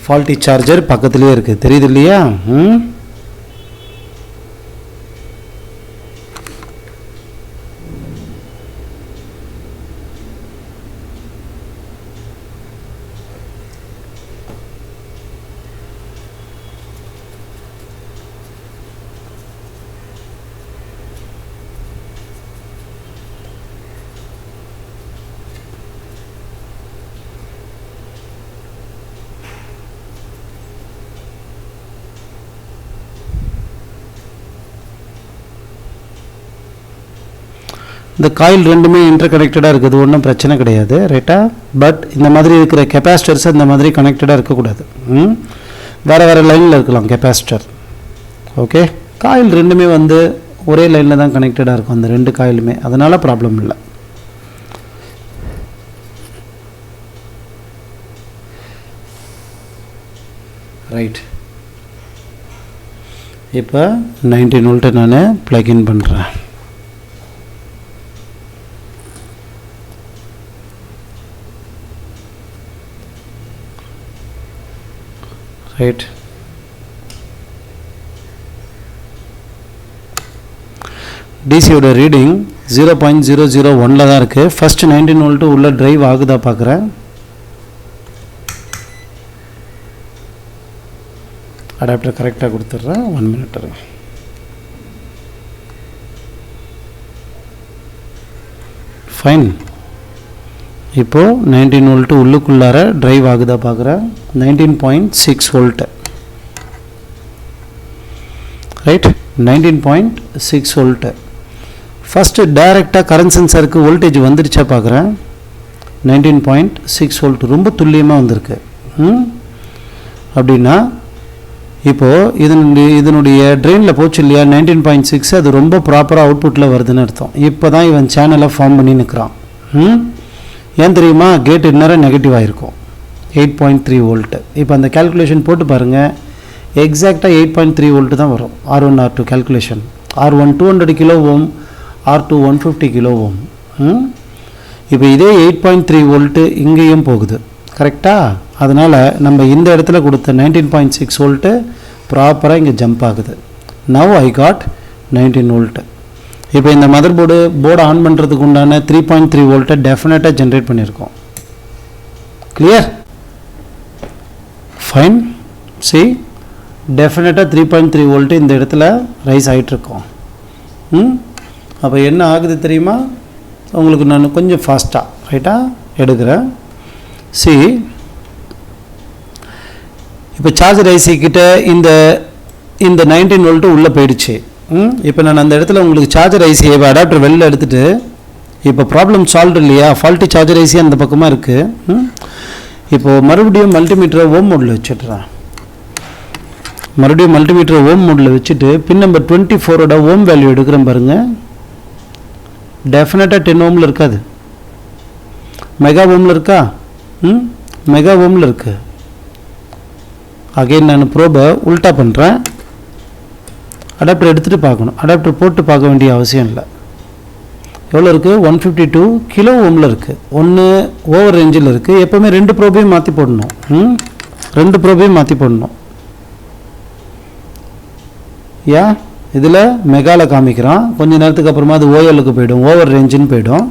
ஃபால்ட்டி சார்ஜர் பக்கத்துலேயே இருக்குது, தெரியுது இல்லையா? இந்த காயில் ரெண்டுமே இன்டர் கனெக்டடாக இருக்குது, ஒன்றும் பிரச்சனை கிடையாது, ரைட்டா? பட் இந்த மாதிரி இருக்கிற கெப்பாசிட்டர்ஸ் இந்த மாதிரி கனெக்டடாக இருக்கக்கூடாது. வேறு வேறு லைனில் இருக்கலாம் கெப்பாசிட்டர். ஓகே, காயில் ரெண்டுமே வந்து ஒரே லைனில் தான் கனெக்டடாக இருக்கும் அந்த ரெண்டு காயிலுமே, அதனால் ப்ராப்ளம் இல்லை. ரைட், இப்போ 19 வோல்ட்டை நான் ப்ளக்இன் பண்ணுறேன். ரைட், டிசியோட ரீடிங் 0.001 தான் இருக்குது. ஃபஸ்ட்டு 19 வோல்ட்டு உள்ள ட்ரைவ் ஆகுதா பார்க்குறேன். அடாப்டர் கரெக்டாக கொடுத்துட்றேன், 1 மினிட். ஃபைன், இப்போது 19 வோல்ட்டு உள்ளுக்குள்ளார ட்ரைவ் ஆகுதா பார்க்குறேன். 19.6 வோல்ட்டு, ரைட், 19.6 வோல்ட்டு. ஃபஸ்ட்டு டைரெக்டாக கரண்ட் சென்சாருக்கு வோல்டேஜ் வந்துருச்சா பார்க்குறேன். 19.6 வோல்ட் ரொம்ப துல்லியமாக வந்திருக்கு. அப்படின்னா இப்போது இதனுடைய ட்ரெயினில் போச்சு இல்லையா 19.6, அது ரொம்ப ப்ராப்பராக அவுட்புட்டில் வருதுன்னு அர்த்தம். இப்போ தான் இவன் சேனலை ஃபார்ம் பண்ணி நிற்கிறான். ஏன் தெரியுமா? கேட் இந்நேரம் நெகட்டிவாக இருக்கும், 8.3 வோல்ட்டு. இப்போ அந்த கேல்குலேஷன் போட்டு பாருங்கள், எக்ஸாக்டாக 8.3 வோல்ட்டு தான் வரும். R1 R2 calculation. R1 200 kilo ohm, R2 150 kilo ohm. இப்போ இதே 8.3 வோல்ட்டு இங்கேயும் போகுது, கரெக்டாக? அதனால் நம்ம இந்த இடத்துல கொடுத்த 19.6 வோல்ட்டு ப்ராப்பராக இங்கே ஜம்ப் ஆகுது. Now I got 19 volt. இப்போ இந்த மதர் போர்டு ஆன் பண்ணுறதுக்கு உண்டான 3.3 வோல்ட்டை டெஃபினட்டாக ஜென்ரேட் பண்ணியிருக்கோம். கிளியர்? ஃபைன். சி, டெஃபினட்டாக 3.3 வோல்ட்டு இந்த இடத்துல ரைஸ் ஆகிட்டுருக்கோம். அப்போ என்ன ஆகுது தெரியுமா? உங்களுக்கு நான் கொஞ்சம் ஃபாஸ்ட்டாக ரைட்டாக எடுக்கிறேன். சி, இப்போ சார்ஜர் ஐசி கிட்ட இந்த 19 வோல்ட்டு உள்ளே போயிடுச்சு. இப்போ நான் அந்த இடத்துல உங்களுக்கு சார்ஜர் ஐசியை அடாப்டர் வெளில எடுத்துகிட்டு, இப்போ ப்ராப்ளம் சால்வ் இல்லையா? ஃபால்ட்டி சார்ஜர் ஐசி அந்த பக்கமாக இருக்குது. இப்போது மறுபடியும் மல்டிமீட்டரை ஓம் மோடில் வச்சுட்றேன். மறுபடியும் மல்டிமீட்டரை ஓம் மோடில் வச்சுட்டு பின் நம்பர் 24ஓட ஓம் வேல்யூ எடுக்கிறேன் பாருங்கள். டெஃபினட்டாக 10 ஓமில் இருக்காது, மெகா ஓமில் இருக்கா? மெகா ஓமில் இருக்குது. அகைன் நான் ப்ரோபை உல்ட்டா பண்ணுறேன். அடாப்டர் எடுத்துகிட்டு பார்க்கணும், அடாப்டர் போட்டு பார்க்க வேண்டிய அவசியம் இல்லை. எவ்வளோ இருக்குது? 152 கிலோ ஓமில் இருக்குது. ஒன்று ஓவர் ரேஞ்சில் இருக்குது. எப்போவுமே 2 ப்ரோபையும் மாற்றி போடணும். 2 ப்ரோபையும் மாற்றி போடணும். இதில் மெகாவில் காமிக்கிறான், கொஞ்சம் நேரத்துக்கு அப்புறமா அது ஓஎலுக்கு போயிடும், ஓவர் ரேஞ்சுன்னு போயிடும்.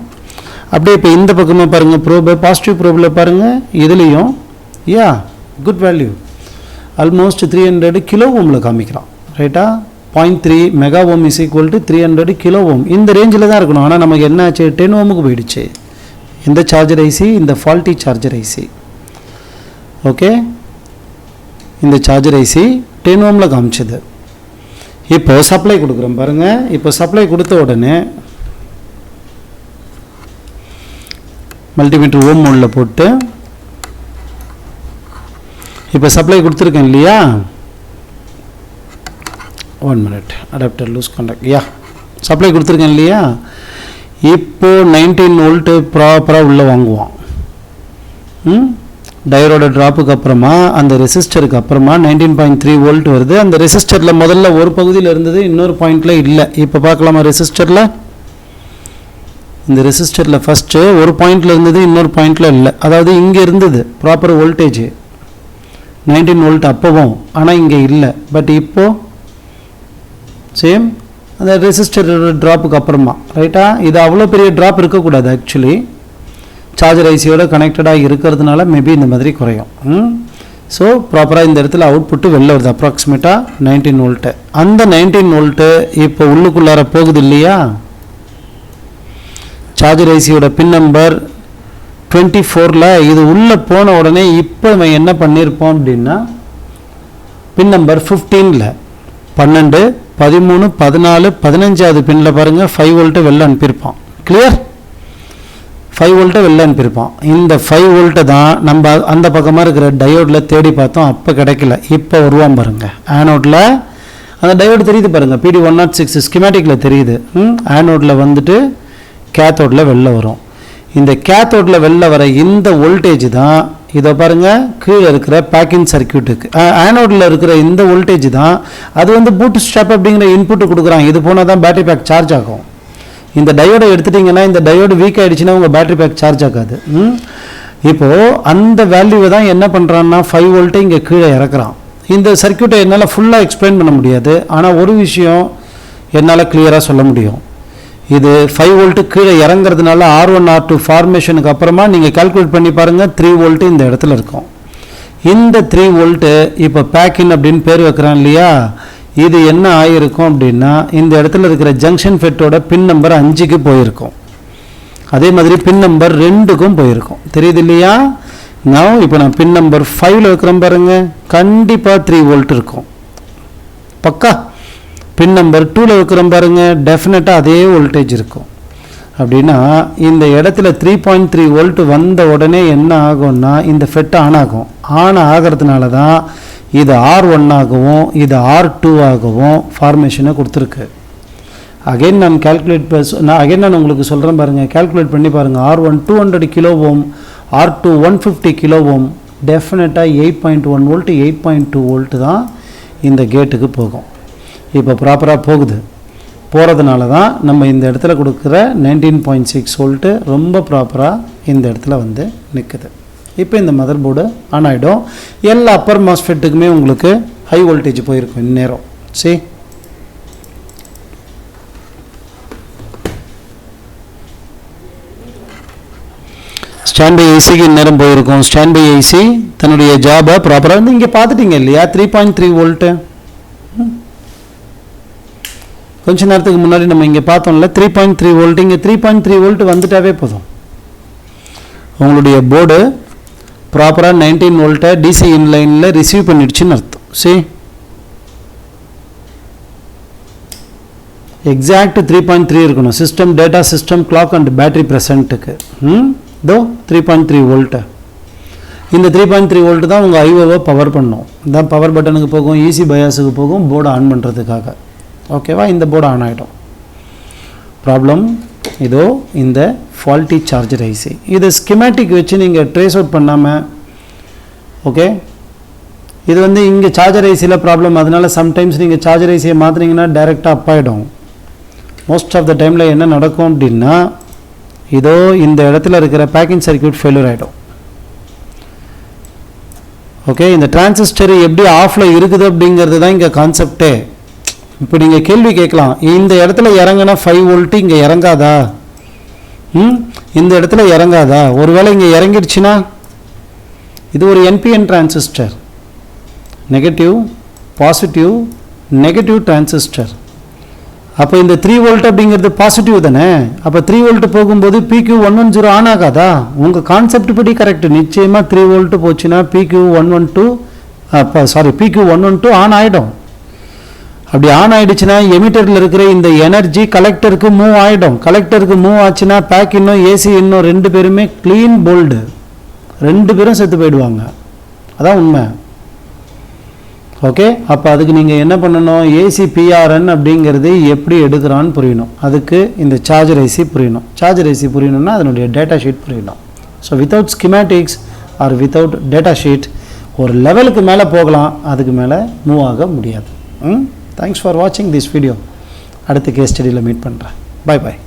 அப்படியே இப்போ இந்த பக்கமாக பாருங்கள், ப்ரோபை பாசிட்டிவ் ப்ரோபில் பாருங்கள், இதுலேயும் குட் வேல்யூ ஆல்மோஸ்ட் 300 கிலோ ஓமில் காமிக்கிறான், ரைட்டா? 0.3 mega ohm is equal to 300 kilo ohm. இந்த ரேஞ்சில் தான் இருக்கணும். ஆனால் நமக்கு என்ன ஆச்சு? 10 ஓமுக்கு போயிடுச்சு. இந்த சார்ஜர் ஐசி, இந்த ஃபால்ட்டி சார்ஜர் ஐசி. ஓகே, இந்த சார்ஜர் ஐசி 10 ஓமில் காமிச்சது. இப்போ சப்ளை கொடுக்குறோம் பாருங்கள். இப்போ சப்ளை கொடுத்த உடனே மல்டிமீட்டர் ஓம் மோடில் போட்டு இப்போ சப்ளை கொடுத்துருக்கேன் இல்லையா? 1 minute, adapter loose contact. Supply கொடுத்துருக்கேன் இல்லையா? இப்போது 19 வோல்ட்டு ப்ராப்பராக உள்ளே வாங்குவோம். டயரோட ட்ராப்புக்கு அப்புறமா அந்த ரெசிஸ்டருக்கு அப்புறமா 19.3 வோல்ட் வருது. அந்த ரெசிஸ்டரில் முதல்ல ஒரு பகுதியில் இருந்தது, இன்னொரு பாயிண்டில் இல்லை. இப்போ பார்க்கலாமா? ரெசிஸ்டரில், இந்த ரெசிஸ்டரில் ஃபஸ்ட்டு ஒரு பாயிண்டில் இருந்தது, இன்னொரு பாயிண்டில் இல்லை. அதாவது இங்கே இருந்தது ப்ராப்பர் வோல்டேஜ். 19 வோல்ட் அப்போவும், ஆனால் இங்கே இல்லை. பட் இப்போது சேம் அந்த ரெசிஸ்டர் ட்ராப்புக்கு அப்புறமா, ரைட்டா? இது அவ்வளோ பெரிய ட்ராப் இருக்கக்கூடாது. ஆக்சுவலி சார்ஜர் ஐசியோட கனெக்டடாக இருக்கிறதுனால மேபி இந்த மாதிரி குறையும். ஸோ ப்ராப்பராக இந்த இடத்துல அவுட்புட்டு வெளில வருது. அப்ராக்சிமேட்டாக 19 வோல்ட்டு. அந்த 19 வோல்ட்டு இப்போ உள்ளுக்குள்ளார போகுது இல்லையா? சார்ஜர் ஐசியோட பின் நம்பர் 24ல் இது உள்ளே போன உடனே இப்போ நம்ம என்ன பண்ணியிருப்போம் அப்படின்னா, பின் நம்பர் 15ல் 12, 13, 14, 15வது பின்னில் பாருங்கள் 5 வோல்ட்டு வெளில அனுப்பியிருப்பான். கிளியர்? 5 வோல்ட்டை வெளில அனுப்பியிருப்பான். இந்த 5 வோல்ட்டை தான் நம்ம அந்த பக்கமாக இருக்கிற டயோடில் தேடி பார்த்தோம். அப்போ கிடைக்கல. இப்போ வருவான் பாருங்கள். ஆனோடில் அந்த டயோடு தெரியுது பாருங்கள். PD106 ஸ்கிமேட்டிக்கில் தெரியுது. ஆனோடில் வந்துட்டு கேத்தோடில் வெளில வரும். இந்த கேத்தோடில் வெளில வர இந்த வோல்டேஜ் தான் இதை பாருங்கள் கீழே இருக்கிற பேக்கிங் சர்க்கியூட்டுக்கு. ஆனோடில் இருக்கிற இந்த வோல்டேஜ் தான் அது வந்து பூட் ஸ்ட்ராப் அப்படிங்கிற இன்புட்டு கொடுக்குறாங்க. இது போனால் தான் பேட்டரி பேக் சார்ஜ் ஆகும். இந்த டயோடை எடுத்துட்டிங்கன்னா இந்த டயோடு வீக் ஆகிடுச்சுன்னா உங்கள் பேட்டரி பேக் சார்ஜ் ஆகாது. இப்போது அந்த வேல்யூவை தான் என்ன பண்ணுறான்னா 5 வோல்ட்டை இங்கே கீழே இறக்குறான். இந்த சர்க்கியூட்டை என்னால் ஃபுல்லாக எக்ஸ்பிளைன் பண்ண முடியாது. ஆனால் ஒரு விஷயம் என்னால் கிளியராக சொல்ல முடியும். இது 5 வோல்ட்டு கீழே இறங்குறதுனால R1 R2 ஃபார்மேஷனுக்கு அப்புறமா நீங்கள் கால்குலேட் பண்ணி பாருங்கள் 3 வோல்ட்டு இந்த இடத்துல இருக்கும். இந்த 3 வோல்ட்டு இப்போ பேக்கின் அப்படின்னு பேர் வைக்கிறான் இல்லையா? இது என்ன ஆகிருக்கும் அப்படின்னா, இந்த இடத்துல இருக்கிற ஜங்ஷன் ஃபெட்டோட பின் நம்பர் 5க்கு போயிருக்கும். அதே மாதிரி பின் நம்பர் 2க்கும் போயிருக்கும். தெரியுது இல்லையா? நான் இப்போ நான் பின் நம்பர் 5ல் வைக்கிறேன் பாருங்கள். கண்டிப்பாக 3 வோல்ட் இருக்கும். பக்கா. பின் நம்பர் 2ல் வைக்கிறேன் பாருங்கள். டெஃபினட்டாக அதே வோல்டேஜ் இருக்கும். அப்படின்னா இந்த இடத்துல 3.3 வோல்ட் வந்த உடனே என்ன ஆகும்னா, இந்த ஃபெட் ஆன் ஆகும். ஆன் ஆகிறதுனால தான் இது R1 ஆகவும் இது R2 ஆகவும் ஃபார்மேஷனை கொடுத்துருக்கு. அகைன் நான் நான் உங்களுக்கு சொல்கிறேன் பாருங்கள். கால்குலேட் பண்ணி பாருங்கள். R1 200 kilo ohm, R2 150 kilo ohm. டெஃபினட்டாக 8.1 வோல்ட் 8.2 வோல்ட்டு தான் இந்த கேட்டுக்கு போகும். இப்போ ப்ராப்பராக போகுது. போகிறதுனால தான் நம்ம இந்த இடத்துல கொடுக்குற 19.6 வோல்ட்டு ரொம்ப ப்ராப்பராக இந்த இடத்துல வந்து நிற்குது. இப்போ இந்த மதர் போர்டு ஆன் ஆகிடும். எல்லா அப்பர் மாஸ்ஃபெட்டுக்குமே உங்களுக்கு ஹை வோல்டேஜ் போயிருக்கும் இந்நேரம். சரி, ஸ்டாண்ட் பை ஐசிக்கு இந்நேரம் போயிருக்கும். ஸ்டாண்ட் பை ஐசி தன்னுடைய ஜாபை ப்ராப்பராக வந்து இங்கே பார்த்துட்டீங்க இல்லையா? 3.3 வோல்ட்டு கொஞ்ச நேரத்துக்கு முன்னாடி நம்ம இங்கே பார்த்தோம்ல 3.3 வோல்ட். இங்கே 3.3 வோல்ட் வந்துட்டாவே போதும். உங்களுடைய போர்டு ப்ராப்பராக 19 வோல்ட்டை டிசி இன்லைனில் ரிசீவ் பண்ணிடுச்சுன்னு அர்த்தம். சரி, எக்ஸாக்ட் 3.3 இருக்கணும். System data system clock and battery ப்ரெசண்ட்டுக்கு தோ 3.3 வோல்ட்டு. இந்த 3.3 வோல்ட்டு தான் உங்கள் ஐஓவை பவர் பண்ணும். இதான் பவர் பட்டனுக்கு போகும், ஈசி பயாஸுக்கு போகும், போர்டை ஆன் பண்ணுறதுக்காக. ஓகேவா? இந்த போர்டு ஆன் ஆகிடும். ப்ராப்ளம் இதோ இந்த ஃபால்ட்டி சார்ஜர் ஐசி. இது ஸ்கிமேட்டிக் வச்சு நீங்கள் ட்ரேஸ் அவுட் பண்ணாமல், ஓகே, இது வந்து இங்கே சார்ஜர் ஐசியில் ப்ராப்ளம். அதனால சம்டைம்ஸ் நீங்கள் சார்ஜர் ஐசியை மாற்றினீங்கன்னா டைரெக்டாக அப் ஆகிடும். மோஸ்ட் ஆஃப் த டைமில் என்ன நடக்கும் அப்படின்னா, இதோ இந்த இடத்துல இருக்கிற பேக்கிங் சர்க்கியூட் ஃபெயிலியர் ஆகிடும். ஓகே, இந்த டிரான்சிஸ்டர் எப்படி ஆஃபில் இருக்குது அப்படிங்கிறது தான் இங்கே கான்செப்டே. இப்போ நீங்கள் கேள்வி கேட்கலாம், இந்த இடத்துல இறங்கினா 5 வோல்ட்டு இங்கே இறங்காதா? இந்த இடத்துல இறங்காதா? ஒருவேளை இங்கே இறங்கிடுச்சுன்னா இது ஒரு NPN transistor, negative positive negative transistor. அப்போ இந்த 3 வோல்ட் அப்படிங்கிறது பாசிட்டிவ் தானே. அப்போ 3 வோல்ட் போகும்போது PQ110 ஆன் ஆகாதா? உங்கள் கான்செப்ட் படி கரெக்ட். நிச்சயமாக 3 வோல்ட் போச்சுன்னா PQ112 ஆன் ஆகிடும். அப்படி ஆன் ஆகிடுச்சுன்னா எமிட்டரில் இருக்கிற இந்த எனர்ஜி கலெக்டருக்கு மூவ் ஆகிடும். கலெக்டருக்கு மூவ் ஆச்சுன்னா பேக் இன்னும் ஏசி இன்னும் 2 பேருமே க்ளீன் போல்டு, 2 பேரும் செத்து போயிடுவாங்க. அதான் உண்மை. ஓகே, அப்போ அதுக்கு நீங்கள் என்ன பண்ணணும்? ஏசி PRN அப்படிங்கிறது எப்படி எடுக்கிறான்னு புரியணும். அதுக்கு இந்த சார்ஜர் ஐசி புரியணும். சார்ஜர் ஐசி புரியணும்னா அதனுடைய டேட்டா ஷீட் புரியணும். So without schematics or without data sheet ஒரு லெவலுக்கு மேலே போகலாம், அதுக்கு மேலே மூவ் ஆக முடியாது. தேங்க்ஸ் ஃபார் வாட்சிங் திஸ் வீடியோ. அடுத்த கேஸ் ஸ்டடியில் மீட் பண்ணுறேன். பை பாய்.